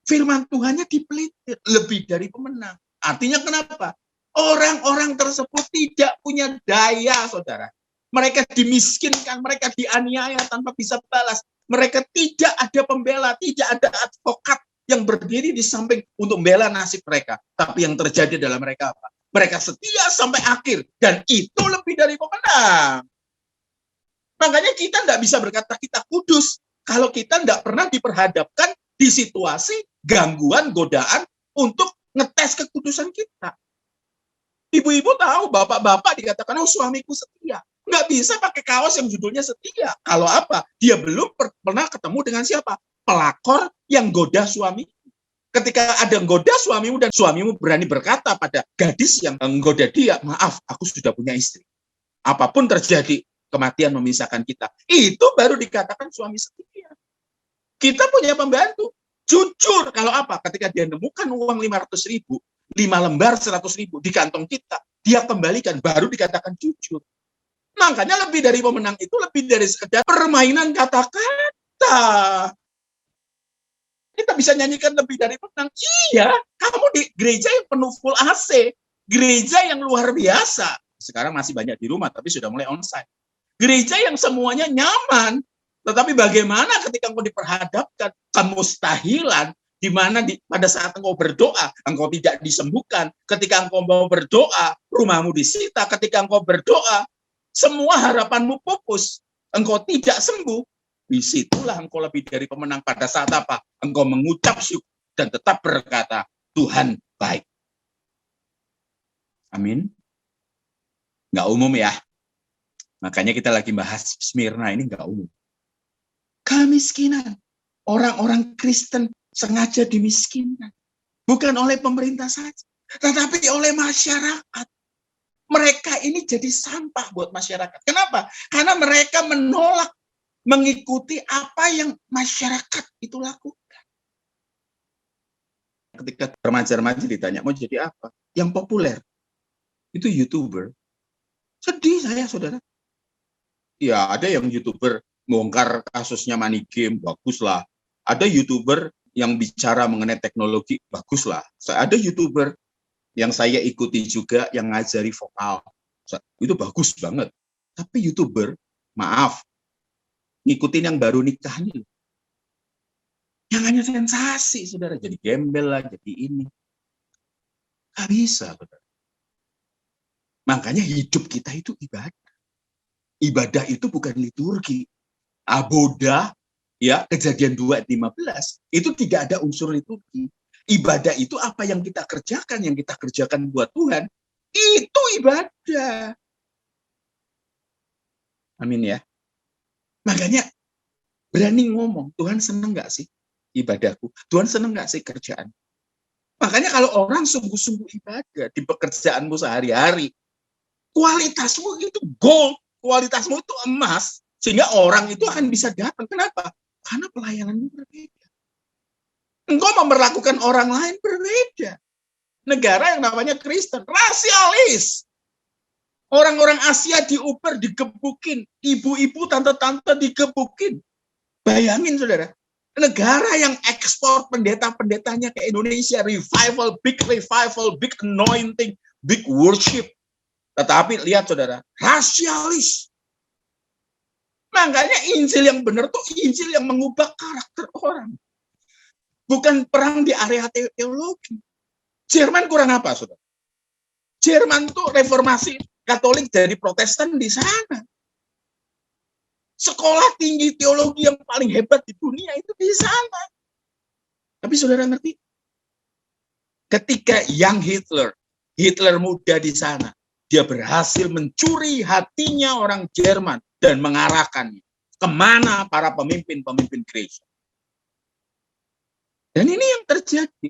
Firman Tuhannya dipelitir lebih dari pemenang. Artinya kenapa? Orang-orang tersebut tidak punya daya, saudara. Mereka dimiskinkan, mereka dianiaya tanpa bisa balas. Mereka tidak ada pembela, tidak ada advokat yang berdiri di samping untuk membela nasib mereka. Tapi yang terjadi adalah mereka apa? Mereka setia sampai akhir. Dan itu lebih dari pemenang. Makanya kita tidak bisa berkata kita kudus kalau kita tidak pernah diperhadapkan di situasi gangguan, godaan untuk ngetes kekudusan kita. Ibu-ibu tahu, bapak-bapak dikatakan, oh suamiku setia. Nggak bisa pakai kaos yang judulnya setia. Kalau apa? Dia belum pernah ketemu dengan siapa? Pelakor yang goda suami. Ketika ada goda suamimu dan suamimu berani berkata pada gadis yang menggoda dia, maaf, aku sudah punya istri. Apapun terjadi, kematian memisahkan kita. Itu baru dikatakan suami setia. Kita punya pembantu. Jujur, kalau apa? Ketika dia menemukan uang 500.000, 5 lembar 100.000 di kantong kita, dia kembalikan, baru dikatakan jujur. Makanya lebih dari pemenang itu lebih dari sekedar permainan kata-kata. Kita bisa nyanyikan lebih dari pemenang. Iya, kamu di gereja yang penuh full AC, gereja yang luar biasa. Sekarang masih banyak di rumah, tapi sudah mulai onsite. Gereja yang semuanya nyaman, tetapi bagaimana ketika engkau diperhadapkan kemustahilan, di mana pada saat engkau berdoa, engkau tidak disembuhkan. Ketika engkau mau berdoa, rumahmu disita. Ketika engkau berdoa, semua harapanmu pupus. Engkau tidak sembuh. Disitulah engkau lebih dari pemenang. Pada saat apa? Engkau mengucap syukur dan tetap berkata, Tuhan baik. Amin. Nggak umum ya. Makanya kita lagi bahas Smyrna ini nggak umum. Kemiskinan. Orang-orang Kristen sengaja dimiskinkan. Bukan oleh pemerintah saja, tetapi oleh masyarakat. Mereka ini jadi sampah buat masyarakat. Kenapa? Karena mereka menolak mengikuti apa yang masyarakat itu lakukan. Ketika remaja-remaja ditanya, mau jadi apa? Yang populer. Itu YouTuber. Sedih saya, saudara. Ya, ada yang YouTuber bongkar kasusnya money game, baguslah. Ada YouTuber yang bicara mengenai teknologi, baguslah. Ada YouTuber yang saya ikuti juga yang ngajari vokal. Itu bagus banget. Tapi YouTuber, maaf, ngikutin yang baru nikah nih. Yang hanya sensasi, saudara. Jadi gembel lah, jadi ini. Nggak bisa, saudara. Makanya hidup kita itu ibadah. Ibadah itu bukan liturgi. Aboda, ya, Kejadian 2:15, itu tidak ada unsur liturgi. Ibadah itu apa yang kita kerjakan buat Tuhan, itu ibadah. Amin ya. Makanya berani ngomong, Tuhan seneng nggak sih ibadahku? Tuhan seneng nggak sih kerjaan? Makanya kalau orang sungguh-sungguh ibadah di pekerjaanmu sehari-hari, kualitasmu itu gold, kualitasmu itu emas, sehingga orang itu akan bisa datang. Kenapa? Karena pelayananmu berbeda. Engkau memperlakukan orang lain berbeda. Negara yang namanya Kristen, rasialis. Orang-orang Asia diuber, digebukin. Ibu-ibu, tante-tante digebukin. Bayangin, saudara. Negara yang ekspor pendeta-pendetanya ke Indonesia. Revival, big anointing, big worship. Tetapi lihat, saudara. Rasialis. Makanya Injil yang benar tuh Injil yang mengubah karakter orang. Bukan perang di area teologi. Jerman kurang apa, saudara? Jerman tuh reformasi Katolik dari Protestan di sana. Sekolah tinggi teologi yang paling hebat di dunia itu di sana. Tapi saudara ngerti? Ketika young Hitler muda di sana, dia berhasil mencuri hatinya orang Jerman dan mengarahkannya kemana para pemimpin-pemimpin gereja. Dan ini yang terjadi.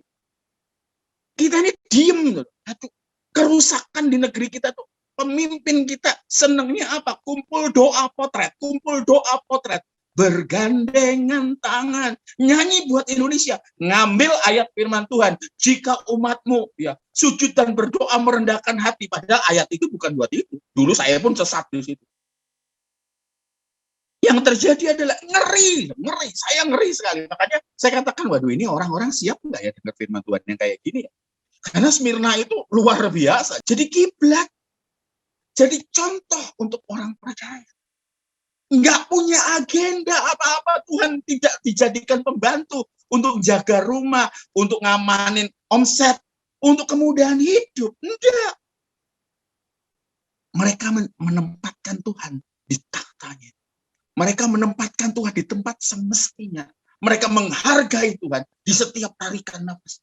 Kita ini diem. Kerusakan di negeri kita tuh. Pemimpin kita senangnya apa? Kumpul doa potret. Bergandengan tangan. Nyanyi buat Indonesia. Ngambil ayat firman Tuhan. Jika umatmu ya sujud dan berdoa merendahkan hati. Padahal ayat itu bukan buat itu. Dulu saya pun sesat di situ. Yang terjadi adalah ngeri. Saya ngeri sekali. Makanya saya katakan, waduh ini orang-orang siap nggak ya dengar firman Tuhan yang kayak gini ya? Karena Smyrna itu luar biasa. Jadi kiblat. Jadi contoh untuk orang percaya. Nggak punya agenda apa-apa. Tuhan tidak dijadikan pembantu untuk jaga rumah, untuk ngamanin omset, untuk kemudahan hidup. Enggak. Mereka menempatkan Tuhan di tahtanya. Mereka menempatkan Tuhan di tempat semestinya. Mereka menghargai Tuhan di setiap tarikan nafas.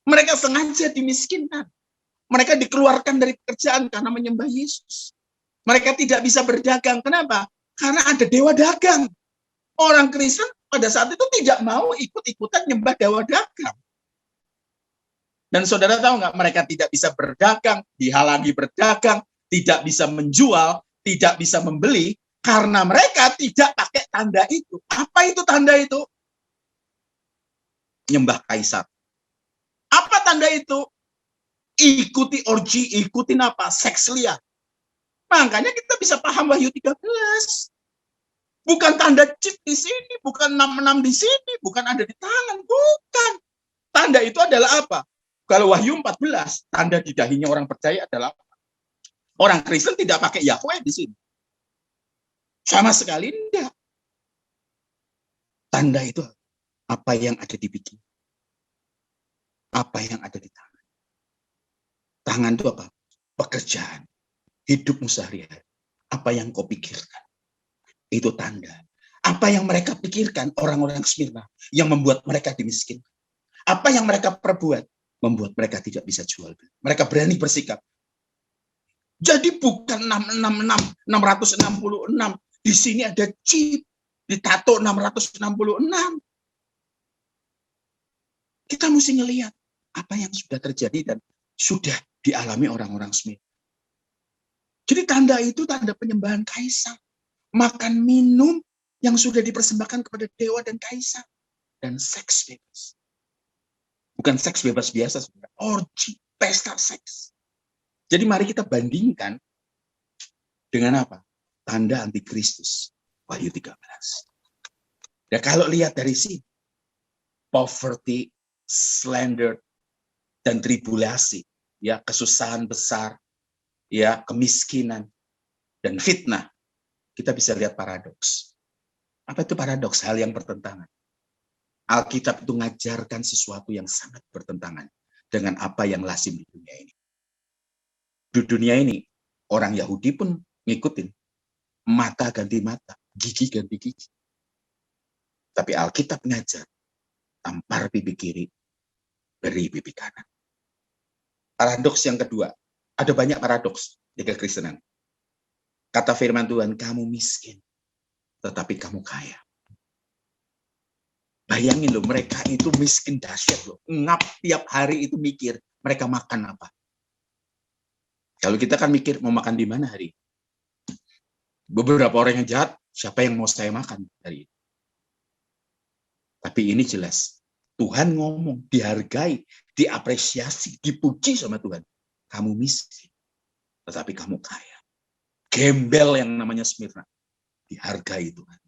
Mereka sengaja dimiskinkan. Mereka dikeluarkan dari pekerjaan karena menyembah Yesus. Mereka tidak bisa berdagang. Kenapa? Karena ada dewa dagang. Orang Kristen pada saat itu tidak mau ikut-ikutan nyembah dewa dagang. Dan saudara tahu nggak? Mereka tidak bisa berdagang, dihalangi berdagang, tidak bisa menjual, tidak bisa membeli, karena mereka tidak pakai tanda itu. Apa itu tanda itu? Nyembah kaisar. Apa tanda itu? Ikuti orgi, ikutin apa? Seks liar. Makanya kita bisa paham Wahyu 13. Bukan tanda chip di sini, bukan 66 di sini, bukan ada di tangan, bukan. Tanda itu adalah apa? Kalau Wahyu 14, tanda di dahinya orang percaya adalah apa? Orang Kristen tidak pakai Yahweh di sini. Sama sekali enggak. Tanda itu apa yang ada di pikiran. Apa yang ada di tangan. Tangan itu apa? Pekerjaan. Hidupmu sehari-hari. Apa yang kau pikirkan. Itu tanda. Apa yang mereka pikirkan orang-orang Smyrna yang membuat mereka dimiskinkan. Apa yang mereka perbuat membuat mereka tidak bisa jual beli. Mereka berani bersikap. Jadi bukan 666. Di sini ada chip. Ditato 666. Kita mesti ngelihat apa yang sudah terjadi dan sudah dialami orang-orang Smyrna. Jadi tanda itu tanda penyembahan kaisar. Makan minum yang sudah dipersembahkan kepada dewa dan kaisar. Dan seks bebas. Bukan seks bebas biasa, orgi, pesta seks. Jadi mari kita bandingkan dengan apa? Tanda antikristus. Wahyu 13. Ya kalau lihat dari sini. Poverty, slander, dan tribulasi. Ya, kesusahan besar. Ya, kemiskinan. Dan fitnah. Kita bisa lihat paradoks. Apa itu paradoks? Hal yang bertentangan. Alkitab itu mengajarkan sesuatu yang sangat bertentangan dengan apa yang lazim di dunia ini. Di dunia ini, orang Yahudi pun ngikutin. Mata ganti mata, gigi ganti gigi. Tapi Alkitab mengajar, tampar pipi kiri, beri pipi kanan. Paradoks yang kedua, ada banyak paradoks di kekristenan. Kata firman Tuhan, kamu miskin, tetapi kamu kaya. Bayangin loh, mereka itu miskin dahsyat loh. Ngap tiap hari itu mikir, mereka makan apa. Kalau kita kan mikir, mau makan di mana hari ini? Beberapa orang yang jahat, siapa yang mau saya makan hari ini? Tapi ini jelas. Tuhan ngomong, dihargai, diapresiasi, dipuji sama Tuhan. Kamu miskin, tetapi kamu kaya. Gembel yang namanya Smirna. Dihargai Tuhan.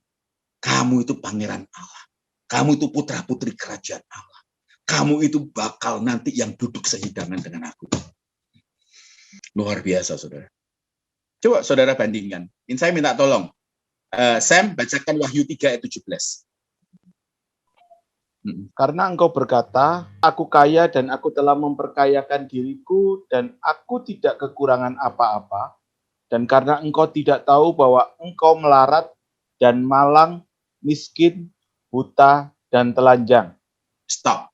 Kamu itu pangeran Allah. Kamu itu putra-putri kerajaan Allah. Kamu itu bakal nanti yang duduk sehidangan dengan aku. Luar biasa, saudara. Coba saudara bandingkan. Ini saya minta tolong. Sam, bacakan Wahyu 3 ayat 17. Karena engkau berkata, aku kaya dan aku telah memperkayakan diriku dan aku tidak kekurangan apa-apa. Dan karena engkau tidak tahu bahwa engkau melarat dan malang, miskin, buta, dan telanjang. Stop.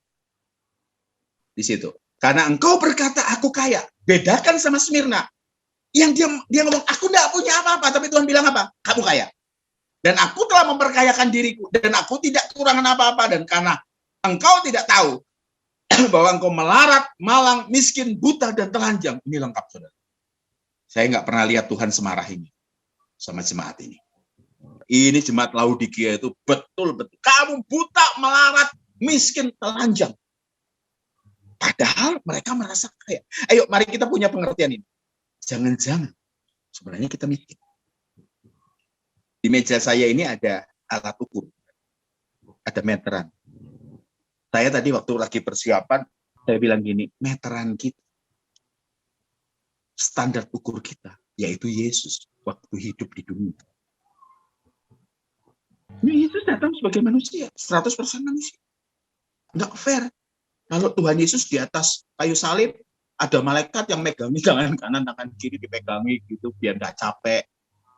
Di situ. Karena engkau berkata, aku kaya. Bedakan sama Smirna. Yang dia ngomong, aku tidak punya apa-apa. Tapi Tuhan bilang apa? Kamu kaya. Dan aku telah memperkayakan diriku. Dan aku tidak kekurangan apa-apa. Dan karena engkau tidak tahu bahwa engkau melarat, malang, miskin, buta, dan telanjang. Ini lengkap, saudara. Saya nggak pernah lihat Tuhan semarah ini sama jemaat ini. Ini jemaat Laodikia itu betul-betul. Kamu buta, melarat, miskin, telanjang. Padahal mereka merasa kaya. Ayo, mari kita punya pengertian ini. Jangan-jangan sebenarnya kita miskin. Di meja saya ini ada alat ukur. Ada meteran. Saya tadi waktu lagi persiapan, saya bilang gini, meteran kita, standar ukur kita, yaitu Yesus waktu hidup di dunia. Yesus datang sebagai manusia, 100% manusia. Nggak fair. Kalau Tuhan Yesus di atas kayu salib, ada malaikat yang megangi tangan kanan, tangan kiri dipegangi gitu, biar nggak capek.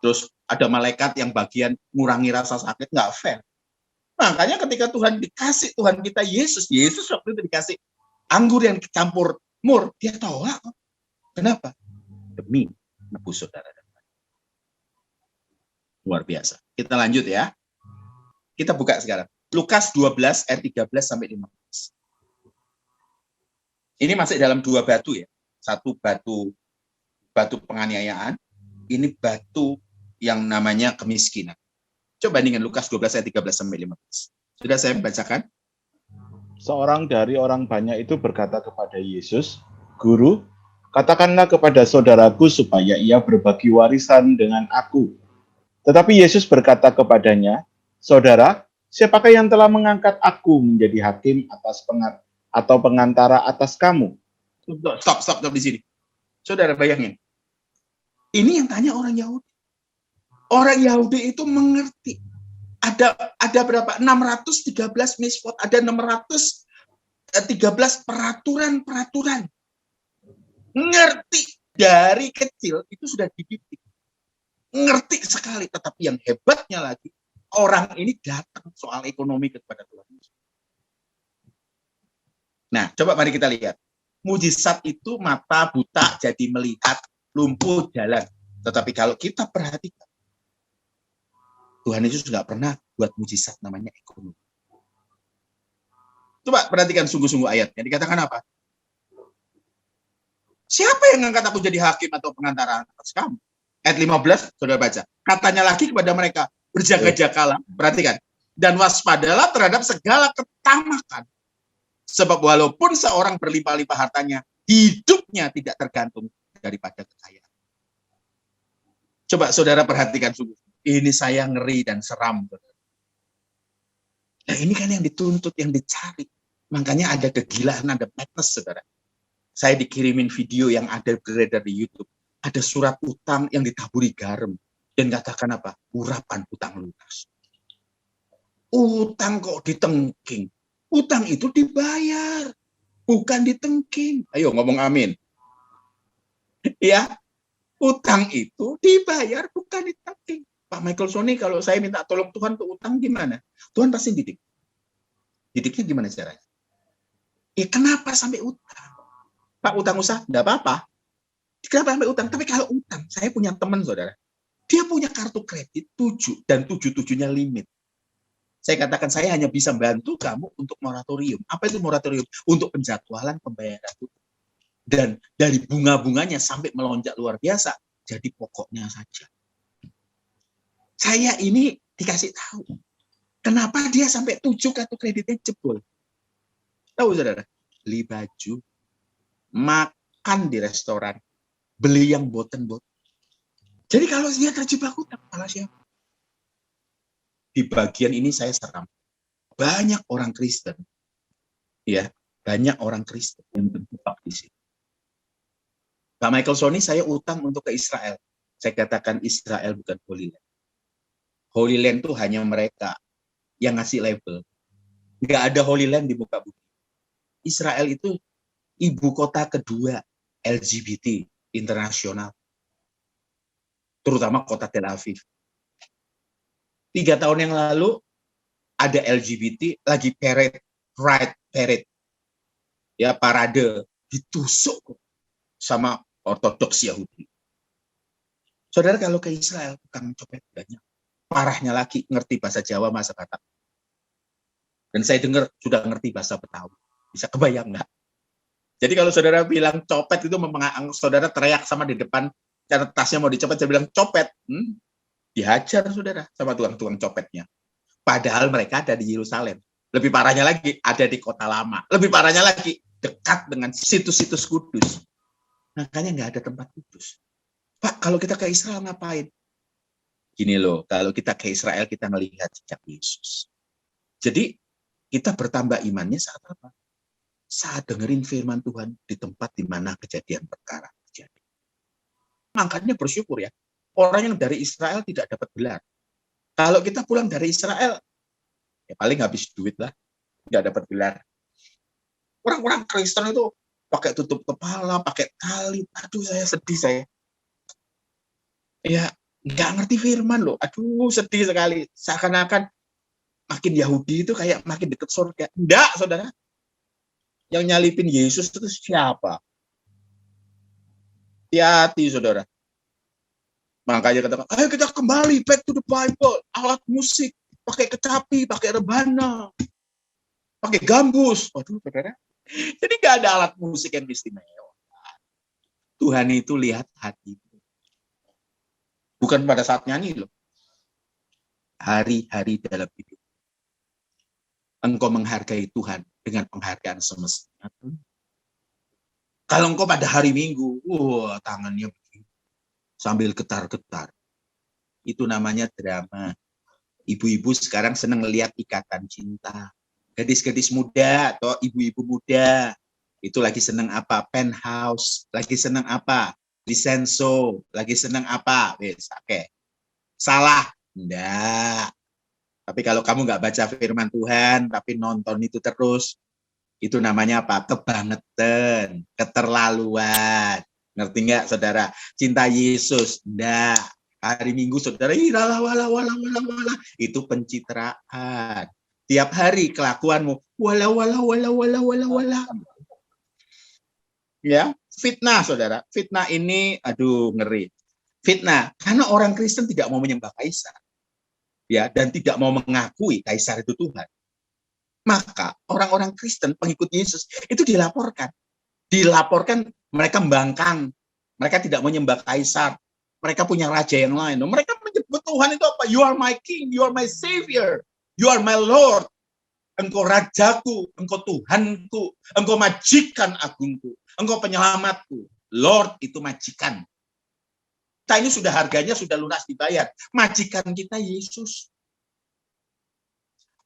Terus ada malaikat yang bagian ngurangi rasa sakit, nggak fair. Makanya ketika Tuhan dikasih, Tuhan kita Yesus waktu itu dikasih anggur yang dicampur mur, dia tolak. Kenapa? Demi nebus saudara. Luar biasa. Kita lanjut ya. Kita buka sekarang. Lukas 12 ayat 13 sampai 15. Ini masih dalam dua batu ya. Satu batu penganiayaan, ini batu yang namanya kemiskinan. Coba bandingkan Lukas 12 ayat 13 sampai 15. Sudah saya bacakan? Seorang dari orang banyak itu berkata kepada Yesus, Guru, katakanlah kepada saudaraku supaya ia berbagi warisan dengan aku. Tetapi Yesus berkata kepadanya, Saudara, siapakah yang telah mengangkat aku menjadi hakim atau pengantara atas kamu? Stop di sini. Saudara bayangin. Ini yang tanya orang Yahudi. Orang Yahudi itu mengerti. Ada berapa? 613 misfot, ada 613 peraturan. Ngerti dari kecil itu sudah dididik. Ngerti sekali, tetapi yang hebatnya lagi, orang ini datang soal ekonomi kepada Tuhan. Nah, coba mari kita lihat. Mujizat itu mata buta jadi melihat, lumpuh jalan. Tetapi kalau kita perhatikan, Tuhan Yesus nggak pernah buat mujizat namanya ekonomi. Coba perhatikan sungguh-sungguh ayatnya. Dikatakan apa? Siapa yang ngangkat aku jadi hakim atau pengantara atas kamu? Ayat 15, saudara baca. Katanya lagi kepada mereka, berjaga-jagalah, perhatikan, dan waspadalah terhadap segala ketamakan. Sebab walaupun seorang berlimpah-limpah hartanya, hidupnya tidak tergantung daripada kekayaan. Coba saudara perhatikan sungguh. Ini saya ngeri dan seram. Nah ini kan yang dituntut, yang dicari. Makanya ada kegilaan, ada madness, saudara. Saya dikirimin video yang ada beredar di YouTube. Ada surat utang yang ditaburi garam. Dan katakan apa? Urapan utang lunas. Utang kok ditengking. Utang itu dibayar. Bukan ditengking. Ayo ngomong amin. Ya, utang itu dibayar, bukan ditengking. Pak Michael Sony, kalau saya minta tolong Tuhan untuk utang gimana? Tuhan pasti didik. Didiknya gimana caranya? Kenapa sampai utang? Pak, utang usaha? Enggak apa-apa. Kenapa sampai utang? Tapi kalau utang, saya punya teman, saudara. Dia punya kartu kredit 7, dan 7-7-nya limit. Saya katakan, saya hanya bisa bantu kamu untuk moratorium. Apa itu moratorium? Untuk penjadwalan pembayaran. Dan dari bunga-bunganya sampai melonjak luar biasa, jadi pokoknya saja. Saya ini dikasih tahu. Kenapa dia sampai 7 kartu kreditnya jebol? Tahu saudara? Beli baju, makan di restoran, beli yang boten-boten. Jadi kalau dia terjebak hutang, salah siapa? Di bagian ini saya seram. Banyak orang Kristen, ya, banyak orang Kristen yang terjebak di sini. Pak Michael Sony, saya utang untuk ke Israel. Saya katakan Israel bukan Holy Land. Holy Land itu hanya mereka yang ngasih label. Nggak ada Holy Land di muka bumi. Israel itu ibu kota kedua LGBT internasional. Terutama kota Tel Aviv. 3 tahun yang lalu, ada LGBT lagi parade, pride parade. Ya, parade. Ditusuk sama Ortodoks Yahudi. Saudara, kalau ke Israel, tukang copet banyak. Parahnya lagi, ngerti bahasa Jawa, masa kata. Dan saya dengar sudah ngerti bahasa Betawi. Bisa kebayang nggak? Jadi kalau saudara bilang copet itu, saudara teriak sama di depan, karena tasnya mau dicopet, saya bilang copet. Dihajar saudara sama tukang-tukang copetnya. Padahal mereka ada di Yerusalem. Lebih parahnya lagi, ada di kota lama. Lebih parahnya lagi, dekat dengan situs-situs kudus. Makanya nggak ada tempat kudus. Pak, kalau kita ke Israel ngapain? Gini loh, kalau kita ke Israel, kita melihat jejak Yesus. Jadi, kita bertambah imannya saat apa? Saat dengerin firman Tuhan di tempat di mana kejadian perkara terjadi. Makanya bersyukur ya, orang yang dari Israel tidak dapat gelar. Kalau kita pulang dari Israel, ya paling habis duit lah, nggak dapat gelar. Orang-orang Kristen itu pakai tutup kepala, pakai tali. Aduh, saya sedih saya. Ya, nggak ngerti firman loh. Aduh, sedih sekali. Seakan-akan makin Yahudi itu kayak makin dekat surga. Enggak, saudara. Yang nyalipin Yesus itu siapa? Hati-hati, saudara. Makanya katakan, ayo kita kembali back to the Bible. Alat musik, pakai kecapi, pakai rebana, pakai gambus. Waduh, saudara. Jadi nggak ada alat musik yang istimewa. Tuhan itu lihat hati. Bukan pada saat nyanyi loh. Hari-hari dalam hidup. Engkau menghargai Tuhan dengan penghargaan semestinya. Kalau engkau pada hari Minggu, tangannya begini, sambil getar-getar. Itu namanya drama. Ibu-ibu sekarang senang lihat ikatan cinta. Gadis-gadis muda atau ibu-ibu muda itu lagi senang apa? Penthouse, lagi senang apa? Vincenzo, lagi senang apa? Wes, oke. Salah? Enggak. Tapi kalau kamu nggak baca firman Tuhan, tapi nonton itu terus, itu namanya apa? Kebangetan, keterlaluan. Ngerti nggak, saudara? Cinta Yesus? Enggak. Hari Minggu, saudara, wala, itu pencitraan. Tiap hari kelakuanmu, wala. Ya, fitnah, saudara. Fitnah ini, aduh, ngeri. Fitnah, karena orang Kristen tidak mau menyembah kaisar. Ya, dan tidak mau mengakui kaisar itu Tuhan. Maka orang-orang Kristen, pengikut Yesus, itu dilaporkan. Dilaporkan mereka membangkang. Mereka tidak menyembah kaisar. Mereka punya raja yang lain. Mereka menyebut Tuhan itu apa? You are my king, you are my savior, you are my Lord. Engkau rajaku, engkau Tuhanku, engkau majikan agungku, engkau penyelamatku. Lord itu majikan. Kita ini sudah harganya sudah lunas dibayar. Majikan kita Yesus.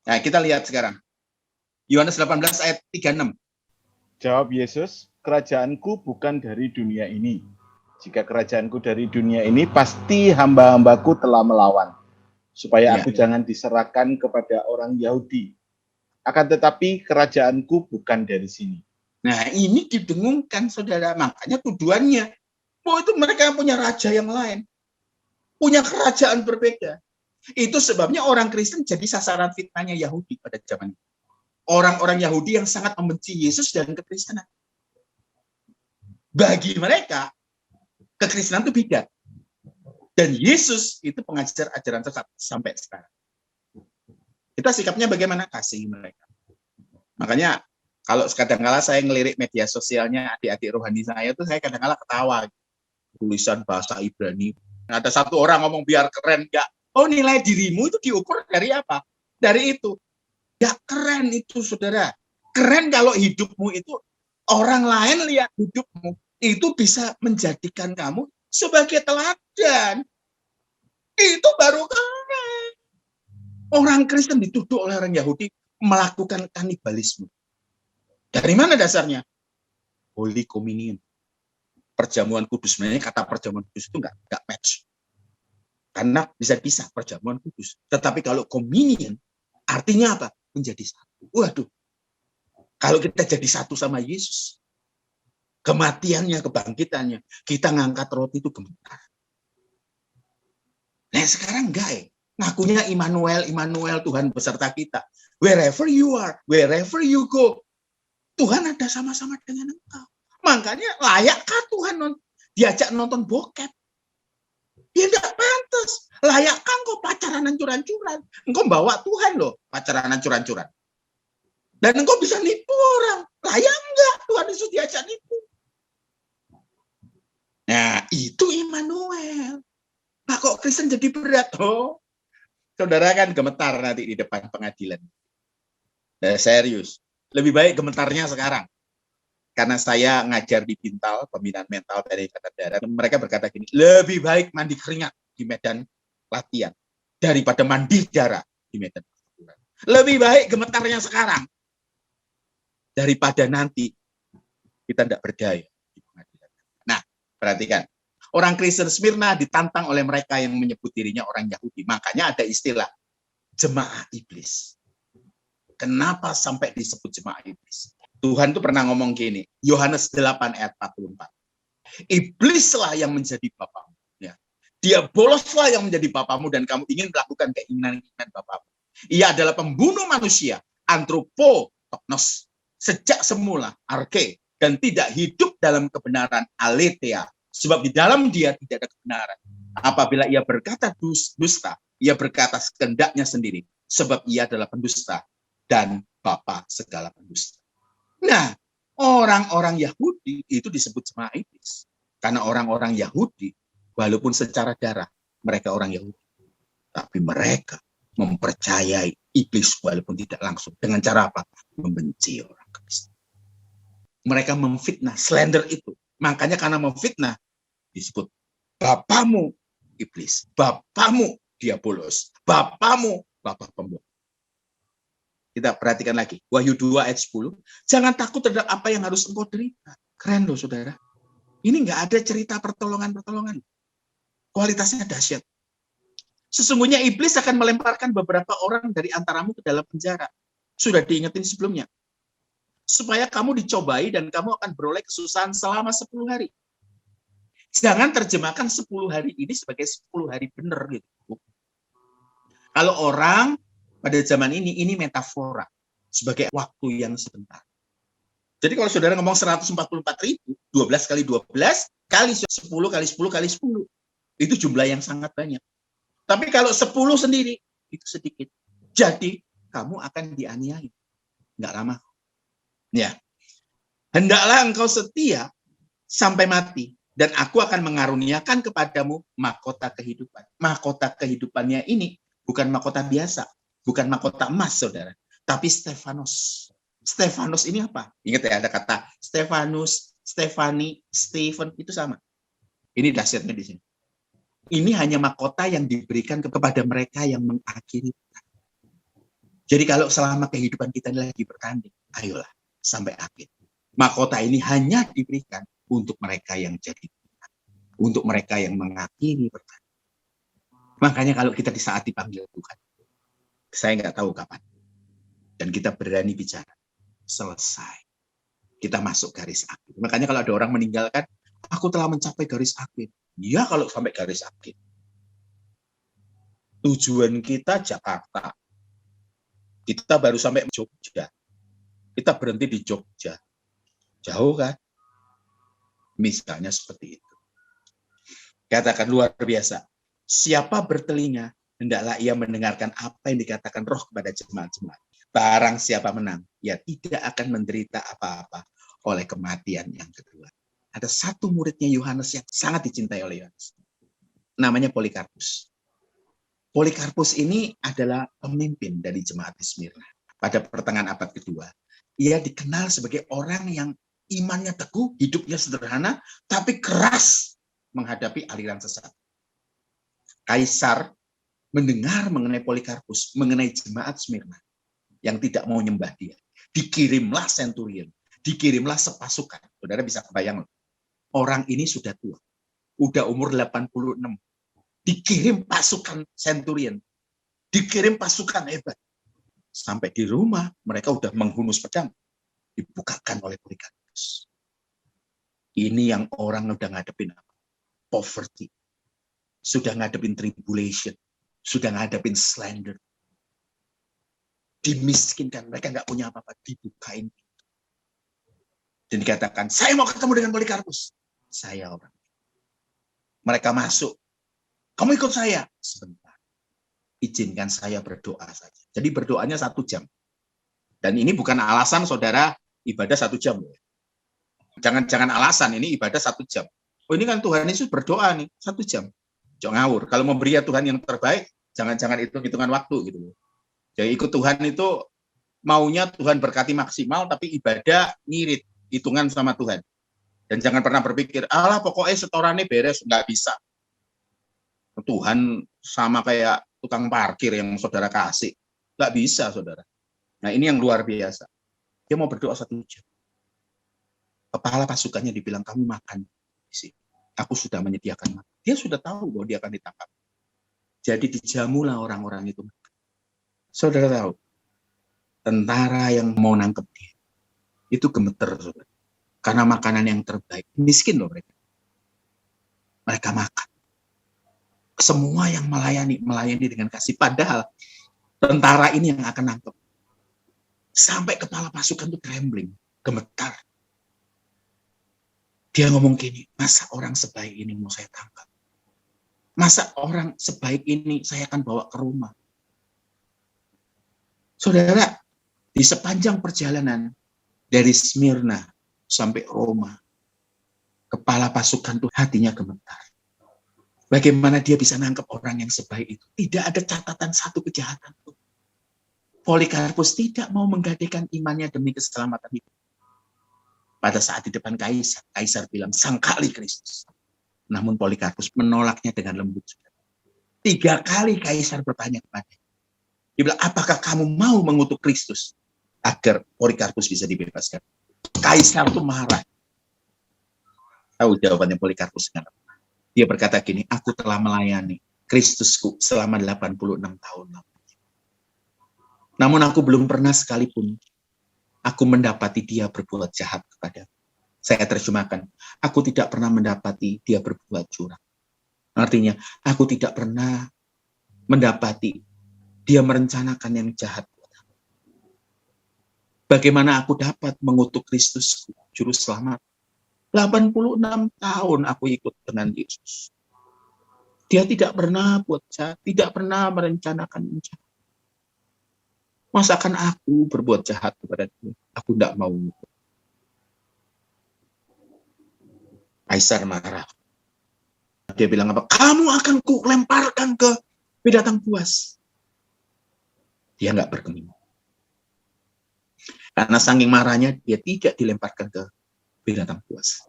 Nah, kita lihat sekarang. Yohanes 18 ayat 36. Jawab Yesus, kerajaanku bukan dari dunia ini. Jika kerajaanku dari dunia ini, pasti hamba-hambaku telah melawan. Supaya aku jangan diserahkan kepada orang Yahudi. Akan tetapi kerajaanku bukan dari sini. Nah, ini didengungkan, saudara. Makanya tuduhannya. Oh, itu mereka punya raja yang lain. Punya kerajaan berbeda. Itu sebabnya orang Kristen jadi sasaran fitnahnya Yahudi pada zaman itu. Orang-orang Yahudi yang sangat membenci Yesus dan kekristenan. Bagi mereka, kekristenan itu bidat. Dan Yesus itu pengajar ajaran sesat sampai sekarang. Kita sikapnya bagaimana? Kasih mereka. Makanya kalau kadang-kala saya ngelirik media sosialnya adik-adik rohani saya itu saya kadang-kala ketawa. Tulisan bahasa Ibrani. Ada satu orang ngomong biar keren, enggak. Oh, nilai dirimu itu diukur dari apa? dari itu. Ya keren itu, saudara. Keren kalau hidupmu itu, orang lain lihat hidupmu, itu bisa menjadikan kamu sebagai teladan. Itu baru keren. Orang Kristen dituduh oleh orang Yahudi melakukan kanibalisme. Dari mana dasarnya? Holy Communion. Perjamuan kudus. Sebenarnya kata perjamuan kudus itu nggak match. Karena bisa perjamuan kudus. Tetapi kalau communion, artinya apa? Menjadi satu. Waduh. Kalau kita jadi satu sama Yesus, kematiannya, kebangkitannya, kita ngangkat roti itu gemetar. Nah sekarang enggak ya. Ngakunya Immanuel, Immanuel, Tuhan beserta kita. Wherever you are, wherever you go, Tuhan ada sama-sama dengan engkau. Makanya layakkah Tuhan diajak nonton bokep? Ya enggak pantas. Layakkah engkau pacaran hancur-hancuran? Engkau bawa Tuhan loh, pacaran hancur-hancuran. Dan engkau bisa nipu orang. Layak enggak Tuhan Yesus diajak nipu? Nah, itu Immanuel. Nah, kok Kristen jadi berat? Oh, saudara kan gemetar nanti di depan pengadilan. Nah, serius. Lebih baik gemetarnya sekarang. Karena saya ngajar di Bintal, pembinaan mental dari Angkatan Darat, mereka berkata gini, lebih baik mandi keringat di medan latihan daripada mandi darah di medan pertempuran. Lebih baik gemetarnya sekarang daripada nanti kita tidak berdaya di pengadilan. Nah, perhatikan. Orang Kristen Smyrna ditantang oleh mereka yang menyebut dirinya orang Yahudi. Makanya ada istilah jemaah iblis. Kenapa sampai disebut jemaah iblis? Tuhan tuh pernah ngomong gini, Yohanes 8 ayat 44. Iblislah yang menjadi bapamu. Ya. Dia boloslah yang menjadi bapamu dan kamu ingin melakukan keinginan-keinginan bapamu. Ia adalah pembunuh manusia, antropotoknos, sejak semula, arke, dan tidak hidup dalam kebenaran, aletheia. Sebab di dalam dia tidak ada kebenaran. Apabila ia berkata dusta, ia berkata kehendaknya sendiri. Sebab ia adalah pendusta dan bapa segala pendusta. Nah, orang-orang Yahudi itu disebut jemaah iblis. Karena orang-orang Yahudi, walaupun secara darah, mereka orang Yahudi. Tapi mereka mempercayai iblis walaupun tidak langsung. Dengan cara apa? Membenci orang Kristen. Mereka memfitnah, slander itu. Makanya karena memfitnah, disebut bapamu iblis, bapamu diabolos, bapamu bapak pembohong. Kita perhatikan lagi, Wahyu 2 ayat 10, jangan takut terhadap apa yang harus engkau derita. Keren loh saudara. Ini nggak ada cerita pertolongan-pertolongan. Kualitasnya dahsyat. Sesungguhnya iblis akan melemparkan beberapa orang dari antaramu ke dalam penjara. Sudah diingetin sebelumnya. Supaya kamu dicobai dan kamu akan beroleh kesusahan selama 10 hari. Jangan terjemahkan 10 hari ini sebagai 10 hari benar gitu. Kalau orang pada zaman ini metafora sebagai waktu yang sebentar. Jadi kalau saudara ngomong 144.000, 12 kali 12 kali 10 kali 10 kali 10. Itu jumlah yang sangat banyak. Tapi kalau 10 sendiri, itu sedikit. Jadi kamu akan dianiaya. Enggak lama. Ya. Hendaklah engkau setia sampai mati. Dan aku akan mengaruniakan kepadamu mahkota kehidupan. Mahkota kehidupannya ini bukan mahkota biasa. Bukan mahkota emas, saudara. Tapi Stefanos. Stefanos ini apa? Ingat ya, ada kata Stefanus, Stefani, Stephen, itu sama. Ini dahsyatnya di sini. Ini hanya mahkota yang diberikan kepada mereka yang mengakhiri. Jadi kalau selama kehidupan kita lagi bertanding, ayolah sampai akhir. Mahkota ini hanya diberikan untuk mereka yang jadi, untuk mereka yang mengakhiri pertandingan. Makanya kalau kita di saat dipanggil Tuhan, saya nggak tahu kapan, dan kita berani bicara, selesai. Kita masuk garis akhir. Makanya kalau ada orang meninggalkan, aku telah mencapai garis akhir. Ya kalau sampai garis akhir. Tujuan kita Jakarta. Kita baru sampai Jogja. Kita berhenti di Jogja. Jauh kan? Misalnya seperti itu. Katakan luar biasa. Siapa bertelinga, hendaklah ia mendengarkan apa yang dikatakan Roh kepada jemaat-jemaat. Barang siapa menang, ia tidak akan menderita apa-apa oleh kematian yang kedua. Ada satu muridnya Yohanes yang sangat dicintai oleh Yohanes. Namanya Polikarpus. Polikarpus ini adalah pemimpin dari jemaat di Smyrna. Pada pertengahan abad kedua, ia dikenal sebagai orang yang imannya teguh, hidupnya sederhana, tapi keras menghadapi aliran sesat. Kaisar mendengar mengenai Polikarpus, mengenai jemaat Smyrna yang tidak mau nyembah dia. Dikirimlah centurion, dikirimlah sepasukan. Saudara bisa kebayang, orang ini sudah tua, udah umur 86. Dikirim pasukan centurion, dikirim pasukan hebat. Sampai di rumah, mereka udah menghunus pedang, dibukakan oleh Polikarpus. Ini yang orang udah ngadepin apa? Poverty. Sudah ngadepin tribulation. Sudah ngadepin slander. Dimiskinkan, mereka nggak punya apa-apa, dibukain. Dan dikatakan, saya mau ketemu dengan Polikarpus. Saya orang. Mereka masuk. Kamu ikut saya. Sebentar. Izinkan saya berdoa saja. Jadi berdoanya 1 jam. Dan ini bukan alasan saudara ibadah 1 jam. Jangan alasan, ini ibadah 1 jam. Oh ini kan Tuhan Yesus berdoa nih, 1 jam. Jangan ngawur. Kalau memberi Tuhan yang terbaik, jangan hitung-hitungan waktu gitu. Jadi ikut Tuhan itu maunya Tuhan berkati maksimal, tapi ibadah ngirit, hitungan sama Tuhan. Dan jangan pernah berpikir, alah pokoknya setorannya beres, nggak bisa. Tuhan sama kayak tukang parkir yang saudara kasih. Nggak bisa, saudara. Nah, ini yang luar biasa. Dia mau berdoa 1 jam. Kepala pasukannya dibilang, kamu makan. Aku sudah menyediakan makan. Dia sudah tahu bahwa dia akan ditangkap. Jadi dijamulah orang-orang itu. Saudara tahu, tentara yang mau nangkep dia, itu gemeter, saudara. Karena makanan yang terbaik. Miskin loh mereka. Mereka makan. Semua yang melayani dengan kasih. Padahal tentara ini yang akan nangkep. Sampai kepala pasukan itu trembling, gemetar. Dia ngomong gini, masa orang sebaik ini mau saya tangkap? Masa orang sebaik ini saya akan bawa ke rumah? Saudara, di sepanjang perjalanan dari Smyrna sampai Roma, kepala pasukan itu hatinya gemetar. Bagaimana dia bisa nangkep orang yang sebaik itu? Tidak ada catatan satu kejahatan pun. Polikarpus tidak mau menggadaikan imannya demi keselamatan hidup. Pada saat di depan Kaisar bilang, sangkali Kristus. Namun Polikarpus menolaknya dengan lembut. 3 kali Kaisar bertanya kepadanya. Dia bilang, apakah kamu mau mengutuk Kristus agar Polikarpus bisa dibebaskan? Kaisar itu marah. Tahu jawabannya Polikarpus dengan apa? Dia berkata gini, aku telah melayani Kristusku selama 86 tahun. Namun aku belum pernah sekalipun aku mendapati dia berbuat jahat kepada. Saya terjemahkan, aku tidak pernah mendapati dia berbuat curang. Artinya, aku tidak pernah mendapati dia merencanakan yang jahat. Bagaimana aku dapat mengutuk Kristus, Juru Selamat? 86 tahun aku ikut dengan Yesus. Dia tidak pernah buat jahat, tidak pernah merencanakan yang jahat. Masakan aku berbuat jahat kepada dia? Aku tidak mau. Kaisar marah. Dia bilang apa? Kamu akan ku lemparkan ke binatang buas. Dia nggak bergeming. Karena saking marahnya, dia tidak dilemparkan ke binatang buas.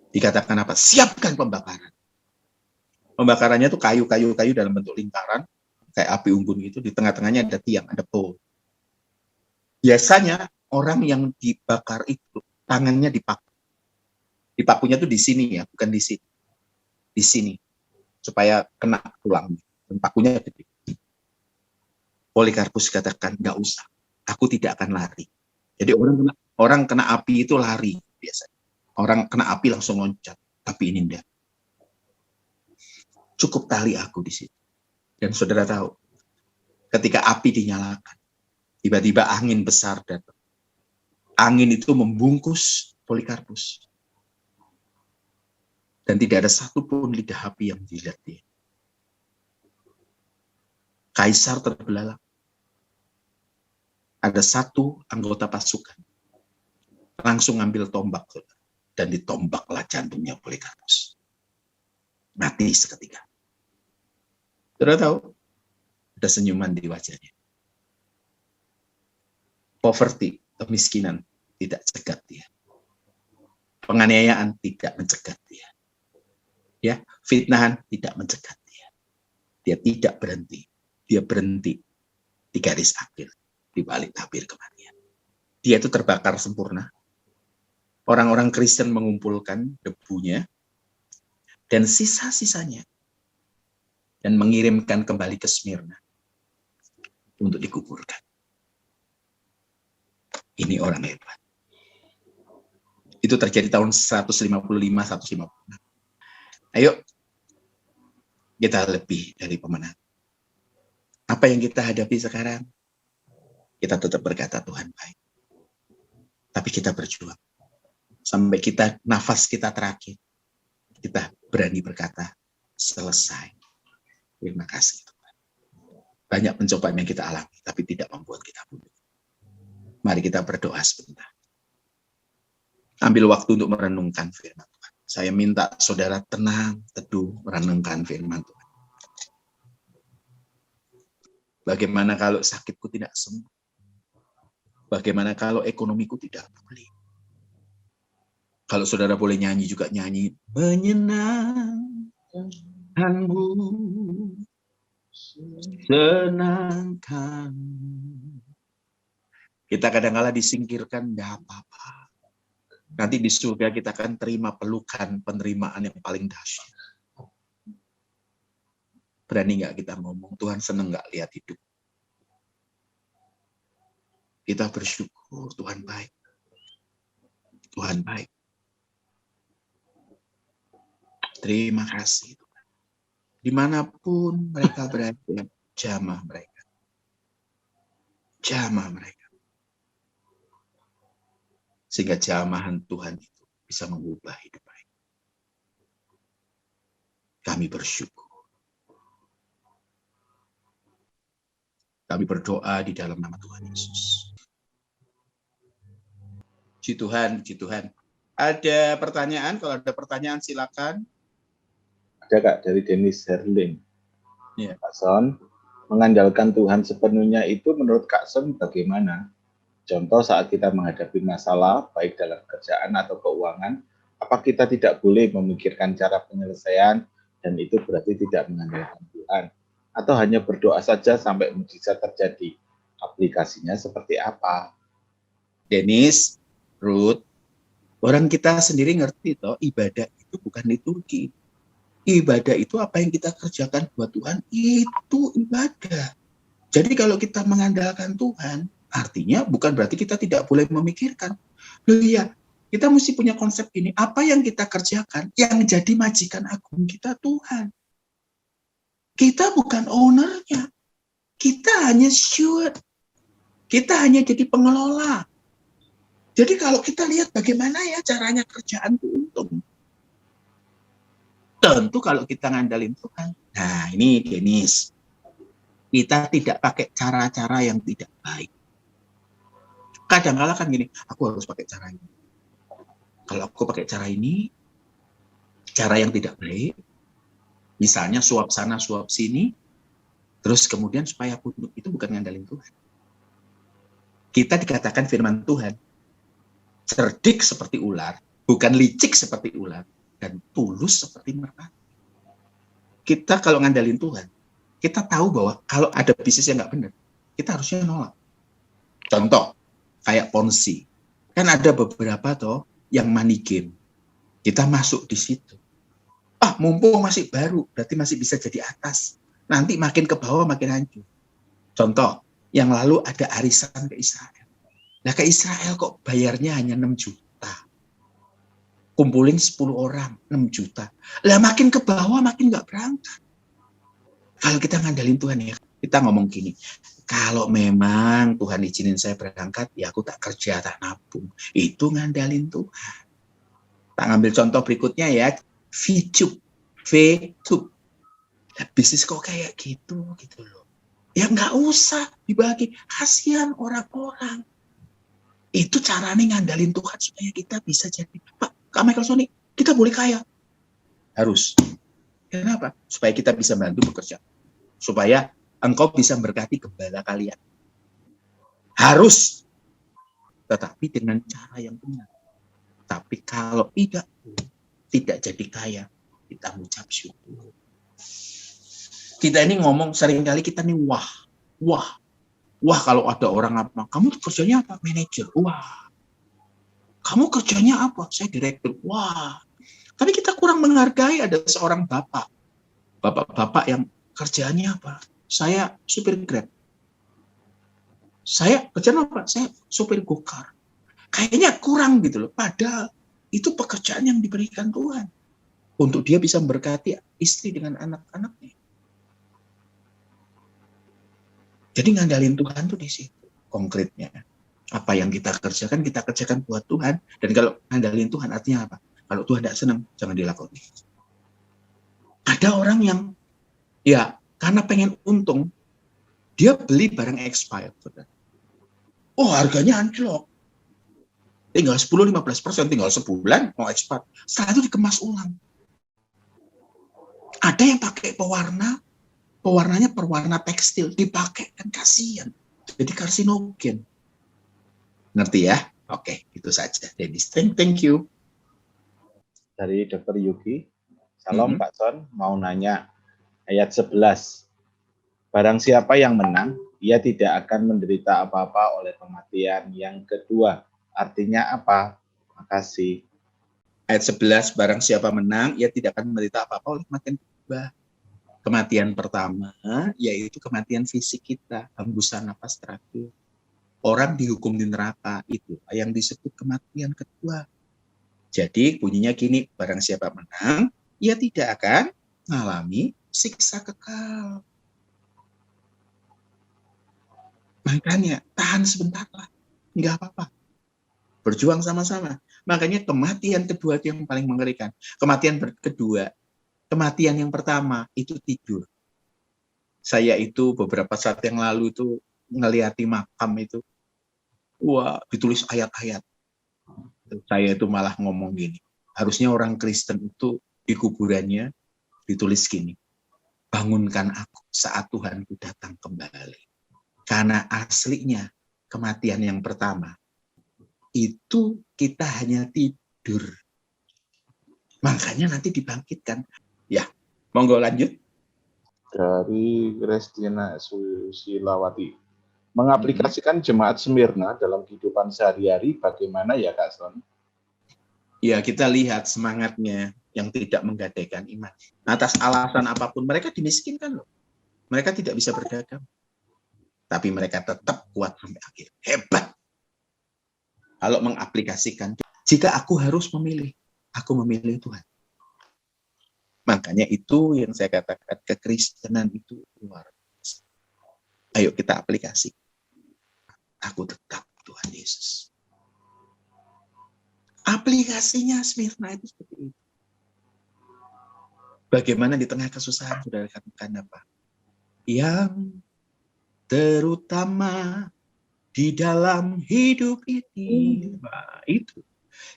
Dikatakan apa? Siapkan pembakaran. Pembakarannya itu kayu dalam bentuk lingkaran, kayak api unggun gitu. Di tengah-tengahnya ada tiang, ada pole. Biasanya orang yang dibakar itu tangannya dipaku. Dipakunya tuh di sini ya, bukan di sini. Di sini, supaya kena tulang. Dan pakunya gede. Polikarpus katakan, nggak usah. Aku tidak akan lari. Jadi orang kena api itu lari biasanya. Orang kena api langsung loncat, tapi ini enggak. Cukup tali aku di situ. Dan saudara tahu, ketika api dinyalakan, tiba-tiba angin besar datang. Angin itu membungkus Polikarpus. Dan tidak ada satupun lidah api yang dilihat dia. Kaisar terbelalak. Ada 1 anggota pasukan langsung ngambil tombak, saudara. Dan ditombaklah jantungnya Polikarpus. Mati seketika. Saudara tahu, ada senyuman di wajahnya. Poverty, kemiskinan, tidak cegat dia. Penganiayaan tidak mencegat dia. Ya, fitnahan tidak mencegat dia. Dia tidak berhenti. Dia berhenti di garis akhir, di balik tabir kematian. Dia itu terbakar sempurna. Orang-orang Kristen mengumpulkan debunya dan sisa-sisanya dan mengirimkan kembali ke Smyrna untuk dikuburkan. Ini orang hebat. Itu terjadi tahun 155-156. Ayo, kita lebih dari pemenang. Apa yang kita hadapi sekarang? Kita tetap berkata Tuhan baik. Tapi kita berjuang. Sampai kita, nafas kita terakhir. Kita berani berkata, selesai. Terima kasih Tuhan. Banyak pencobaan yang kita alami, tapi tidak membuat kita mundur. Mari kita berdoa sebentar. Ambil waktu untuk merenungkan firman Tuhan. Saya minta saudara tenang, teduh, merenungkan firman Tuhan. Bagaimana kalau sakitku tidak sembuh? Bagaimana kalau ekonomiku tidak pulih? Kalau saudara boleh nyanyi juga nyanyi. Menyenangkanmu, senangkan. Kita kadang-kala disingkirkan, enggak apa-apa. Nanti di surga kita akan terima pelukan, penerimaan yang paling dahsyat. Berani nggak kita ngomong, Tuhan seneng nggak lihat hidup? Kita bersyukur, Tuhan baik. Tuhan baik. Terima kasih Tuhan. Dimanapun mereka berada, jamah mereka. Jamah mereka. Sehingga jamahan Tuhan itu bisa mengubah hidup mereka. Kami bersyukur. Kami berdoa di dalam nama Tuhan Yesus. Puji Tuhan, puji Tuhan. Ada pertanyaan? Kalau ada pertanyaan silakan. Ada Kak, dari Dennis Herling. Ya. Kak Son, mengandalkan Tuhan sepenuhnya itu menurut Kak Son bagaimana? Contoh saat kita menghadapi masalah, baik dalam kerjaan atau keuangan, apa kita tidak boleh memikirkan cara penyelesaian dan itu berarti tidak mengandalkan Tuhan? Atau hanya berdoa saja sampai mukjizat terjadi? Aplikasinya seperti apa? Dennis, Ruth, orang kita sendiri ngerti toh, ibadah itu bukan liturgi. Ibadah itu apa yang kita kerjakan buat Tuhan, itu ibadah. Jadi kalau kita mengandalkan Tuhan, artinya bukan berarti kita tidak boleh memikirkan. Loh iya, kita mesti punya konsep ini. Apa yang kita kerjakan, yang jadi majikan agung kita Tuhan. Kita bukan ownernya. Kita hanya steward. Kita hanya jadi pengelola. Jadi kalau kita lihat bagaimana ya caranya kerjaan itu untung. Tentu kalau kita ngandalin Tuhan. Nah ini Dennis. Kita tidak pakai cara-cara yang tidak baik. Kadang-kala kan gini, aku harus pakai cara ini. Kalau aku pakai cara ini, cara yang tidak baik, misalnya suap sana, suap sini, terus kemudian supaya aku itu bukan ngandalin Tuhan. Kita dikatakan firman Tuhan, cerdik seperti ular, bukan licik seperti ular, dan tulus seperti merpati. Kita kalau ngandalin Tuhan, kita tahu bahwa kalau ada bisnis yang nggak benar, kita harusnya nolak. Contoh, kayak Ponzi. Kan ada beberapa toh yang money game. Kita masuk di situ. Mumpung masih baru, berarti masih bisa jadi atas. Nanti makin ke bawah makin hancur. Contoh, yang lalu ada arisan ke Israel. Nah ke Israel kok bayarnya hanya 6 juta. Kumpulin 10 orang, 6 juta. Lah makin ke bawah makin nggak berangkat. Kalau kita ngandalin Tuhan ya, kita ngomong gini, kalau memang Tuhan izinin saya berangkat, ya aku tak kerja, tak nabung. Itu ngandalin Tuhan. Tak ngambil contoh berikutnya ya, VTube. Nah, bisnis kok kayak gitu loh. Ya nggak usah dibagi, kasihan orang-orang. Itu caranya ngandalin Tuhan supaya kita bisa jadi, Pak, Kak Michael Sony, kita boleh kaya. Harus. Kenapa? Supaya kita bisa bantu bekerja. Supaya engkau bisa memberkati gembala kalian. Harus. Tetapi dengan cara yang benar. Tapi kalau tidak jadi kaya, kita mengucap syukur. Kita ini ngomong seringkali kita nih wah kalau ada orang apa, kamu kerjanya apa? Manajer. Wah. Kamu kerjanya apa? Saya direktur. Wah. Tapi kita kurang menghargai ada seorang bapak yang kerjaannya apa? Saya supir Grab. Saya kerjaan apa? Saya supir gokar. Kayaknya kurang gitu loh. Padahal itu pekerjaan yang diberikan Tuhan untuk dia bisa memberkati istri dengan anak-anaknya. Jadi ngandalin Tuhan tuh di situ konkretnya. Apa yang kita kerjakan buat Tuhan. Dan kalau ngandalin Tuhan artinya apa? Kalau Tuhan tidak senang, jangan dilakoni. Ada orang yang ya karena pengen untung, dia beli barang expired. Oh, harganya anjlok. Tinggal 10-15%, tinggal sebulan mau expired. Setelah itu dikemas ulang. Ada yang pakai pewarnanya perwarna tekstil, dipakai kan kasihan. Jadi karsinogen. Ngerti ya? Oke, itu saja. Jadi, thank you. Dari Dr. Yuki. Salam Pak Son, mau nanya ayat 11. Barang siapa yang menang, ia tidak akan menderita apa-apa oleh kematian yang kedua. Artinya apa? Makasih. Ayat 11, barang siapa menang, ia tidak akan menderita apa-apa oleh kematian kedua. Kematian pertama, yaitu kematian fisik kita, hembusan napas terakhir. Orang dihukum di neraka, itu yang disebut kematian kedua. Jadi bunyinya gini, barang siapa menang, ia tidak akan mengalami siksa kekal. Makanya tahan sebentar lah, nggak apa-apa. Berjuang sama-sama. Makanya kematian kedua itu yang paling mengerikan. Kematian yang pertama itu tidur. Saya itu beberapa saat yang lalu itu ngeliati makam itu, wah ditulis ayat-ayat. Saya itu malah ngomong gini, harusnya orang Kristen itu di kuburannya ditulis gini, bangunkan aku saat Tuhanku datang kembali. Karena aslinya kematian yang pertama itu kita hanya tidur. Makanya nanti dibangkitkan. Ya, monggo lanjut. Dari Restina Susilawati. Mengaplikasikan jemaat Smyrna dalam kehidupan sehari-hari bagaimana ya Kak Son? Ya, kita lihat semangatnya yang tidak menggadaikan iman. Atas alasan apapun, mereka dimiskinkan loh. Mereka tidak bisa berdagang. Tapi mereka tetap kuat sampai akhir. Hebat. Kalau mengaplikasikan, jika aku harus memilih, aku memilih Tuhan. Makanya itu yang saya katakan, kekristenan itu luar biasa. Ayo kita aplikasi. Aku tetap Tuhan Yesus. Aplikasinya Smyrna itu seperti itu. Bagaimana di tengah kesusahan, saudara katakan apa? Yang terutama di dalam hidup ini. Nah, itu.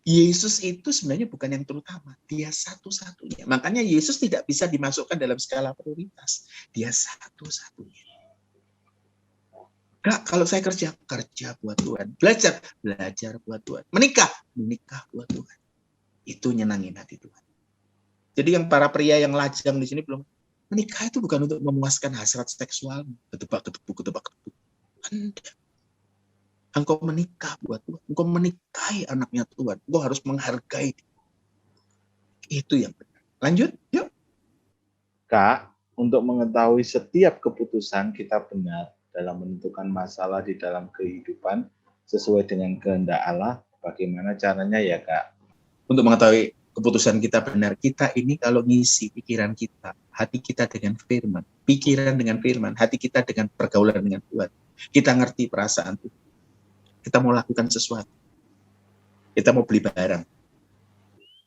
Yesus itu sebenarnya bukan yang terutama. Dia satu-satunya. Makanya Yesus tidak bisa dimasukkan dalam skala prioritas. Dia satu-satunya. Kak, kalau saya kerja buat Tuhan. Belajar buat Tuhan. Menikah buat Tuhan. Itu nyenangin hati Tuhan. Jadi yang para pria yang lajang di sini belum, menikah itu bukan untuk memuaskan hasrat seksual. Ketebak. Anda. Engkau menikah buat Tuhan. Engkau menikahi anaknya Tuhan. Engkau harus menghargai. Itu yang benar. Lanjut, yuk. Kak, untuk mengetahui setiap keputusan kita benar dalam menentukan masalah di dalam kehidupan sesuai dengan kehendak Allah, bagaimana caranya ya Kak? Untuk mengetahui keputusan kita benar, kita ini kalau ngisi pikiran kita, hati kita dengan firman, pikiran dengan firman, hati kita dengan pergaulan dengan Tuhan. Kita ngerti perasaan Tuhan. Kita mau lakukan sesuatu. Kita mau beli barang.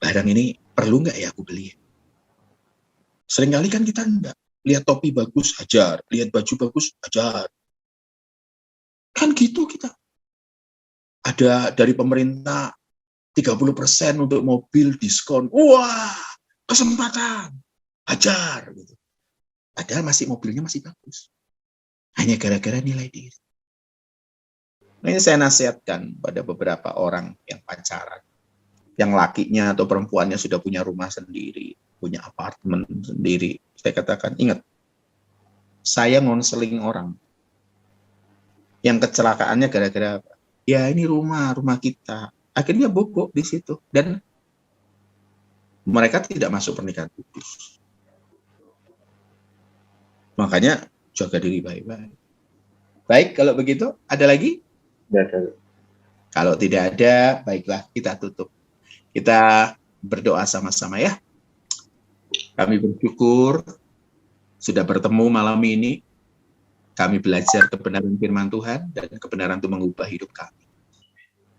Barang ini perlu nggak ya aku beli? Seringkali kan kita enggak. Lihat topi bagus, hajar. Lihat baju bagus, hajar. Kan gitu kita. Ada dari pemerintah 30% untuk mobil diskon. Wah, kesempatan. Hajar. Gitu. Padahal mobilnya masih bagus. hanya gara-gara nilai diri. Ini saya nasihatkan pada beberapa orang yang pacaran, yang lakinya atau perempuannya sudah punya rumah sendiri, punya apartemen sendiri. Saya katakan, ingat, saya ngonseling orang yang kecelakaannya gara-gara apa? Ya ini rumah kita. Akhirnya bobok di situ dan mereka tidak masuk pernikahan kudus. Makanya jaga diri baik-baik. Baik, kalau begitu, ada lagi? Kalau tidak ada, baiklah kita tutup. Kita berdoa sama-sama ya. Kami bersyukur sudah bertemu malam ini. Kami belajar kebenaran firman Tuhan dan kebenaran itu mengubah hidup kami.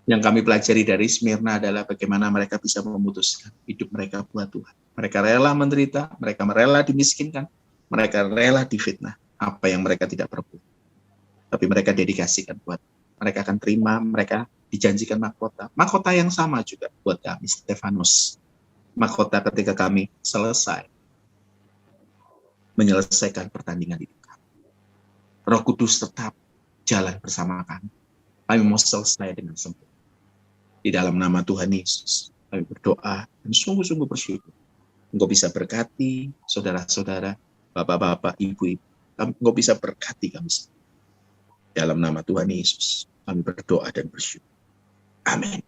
Yang kami pelajari dari Smyrna adalah bagaimana mereka bisa memutuskan hidup mereka buat Tuhan. Mereka rela menderita, mereka rela dimiskinkan, mereka rela difitnah. Apa yang mereka tidak perlu. Tapi mereka dedikasikan buat. Mereka akan terima, mereka dijanjikan mahkota. Mahkota yang sama juga buat kami, Stefanus. Mahkota ketika kami selesai menyelesaikan pertandingan hidup kami. Roh Kudus tetap jalan bersama kami. Kami mau selesai dengan sempurna. Di dalam nama Tuhan Yesus, kami berdoa dan sungguh-sungguh bersyukur. Engkau bisa berkati saudara-saudara, bapak-bapak, ibu-ibu. Engkau bisa berkati kami semua. Dalam nama Tuhan Yesus, kami berdoa dan bersyukur. Amin.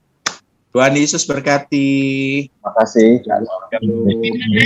Tuhan Yesus berkati. Terima kasih. Shalom.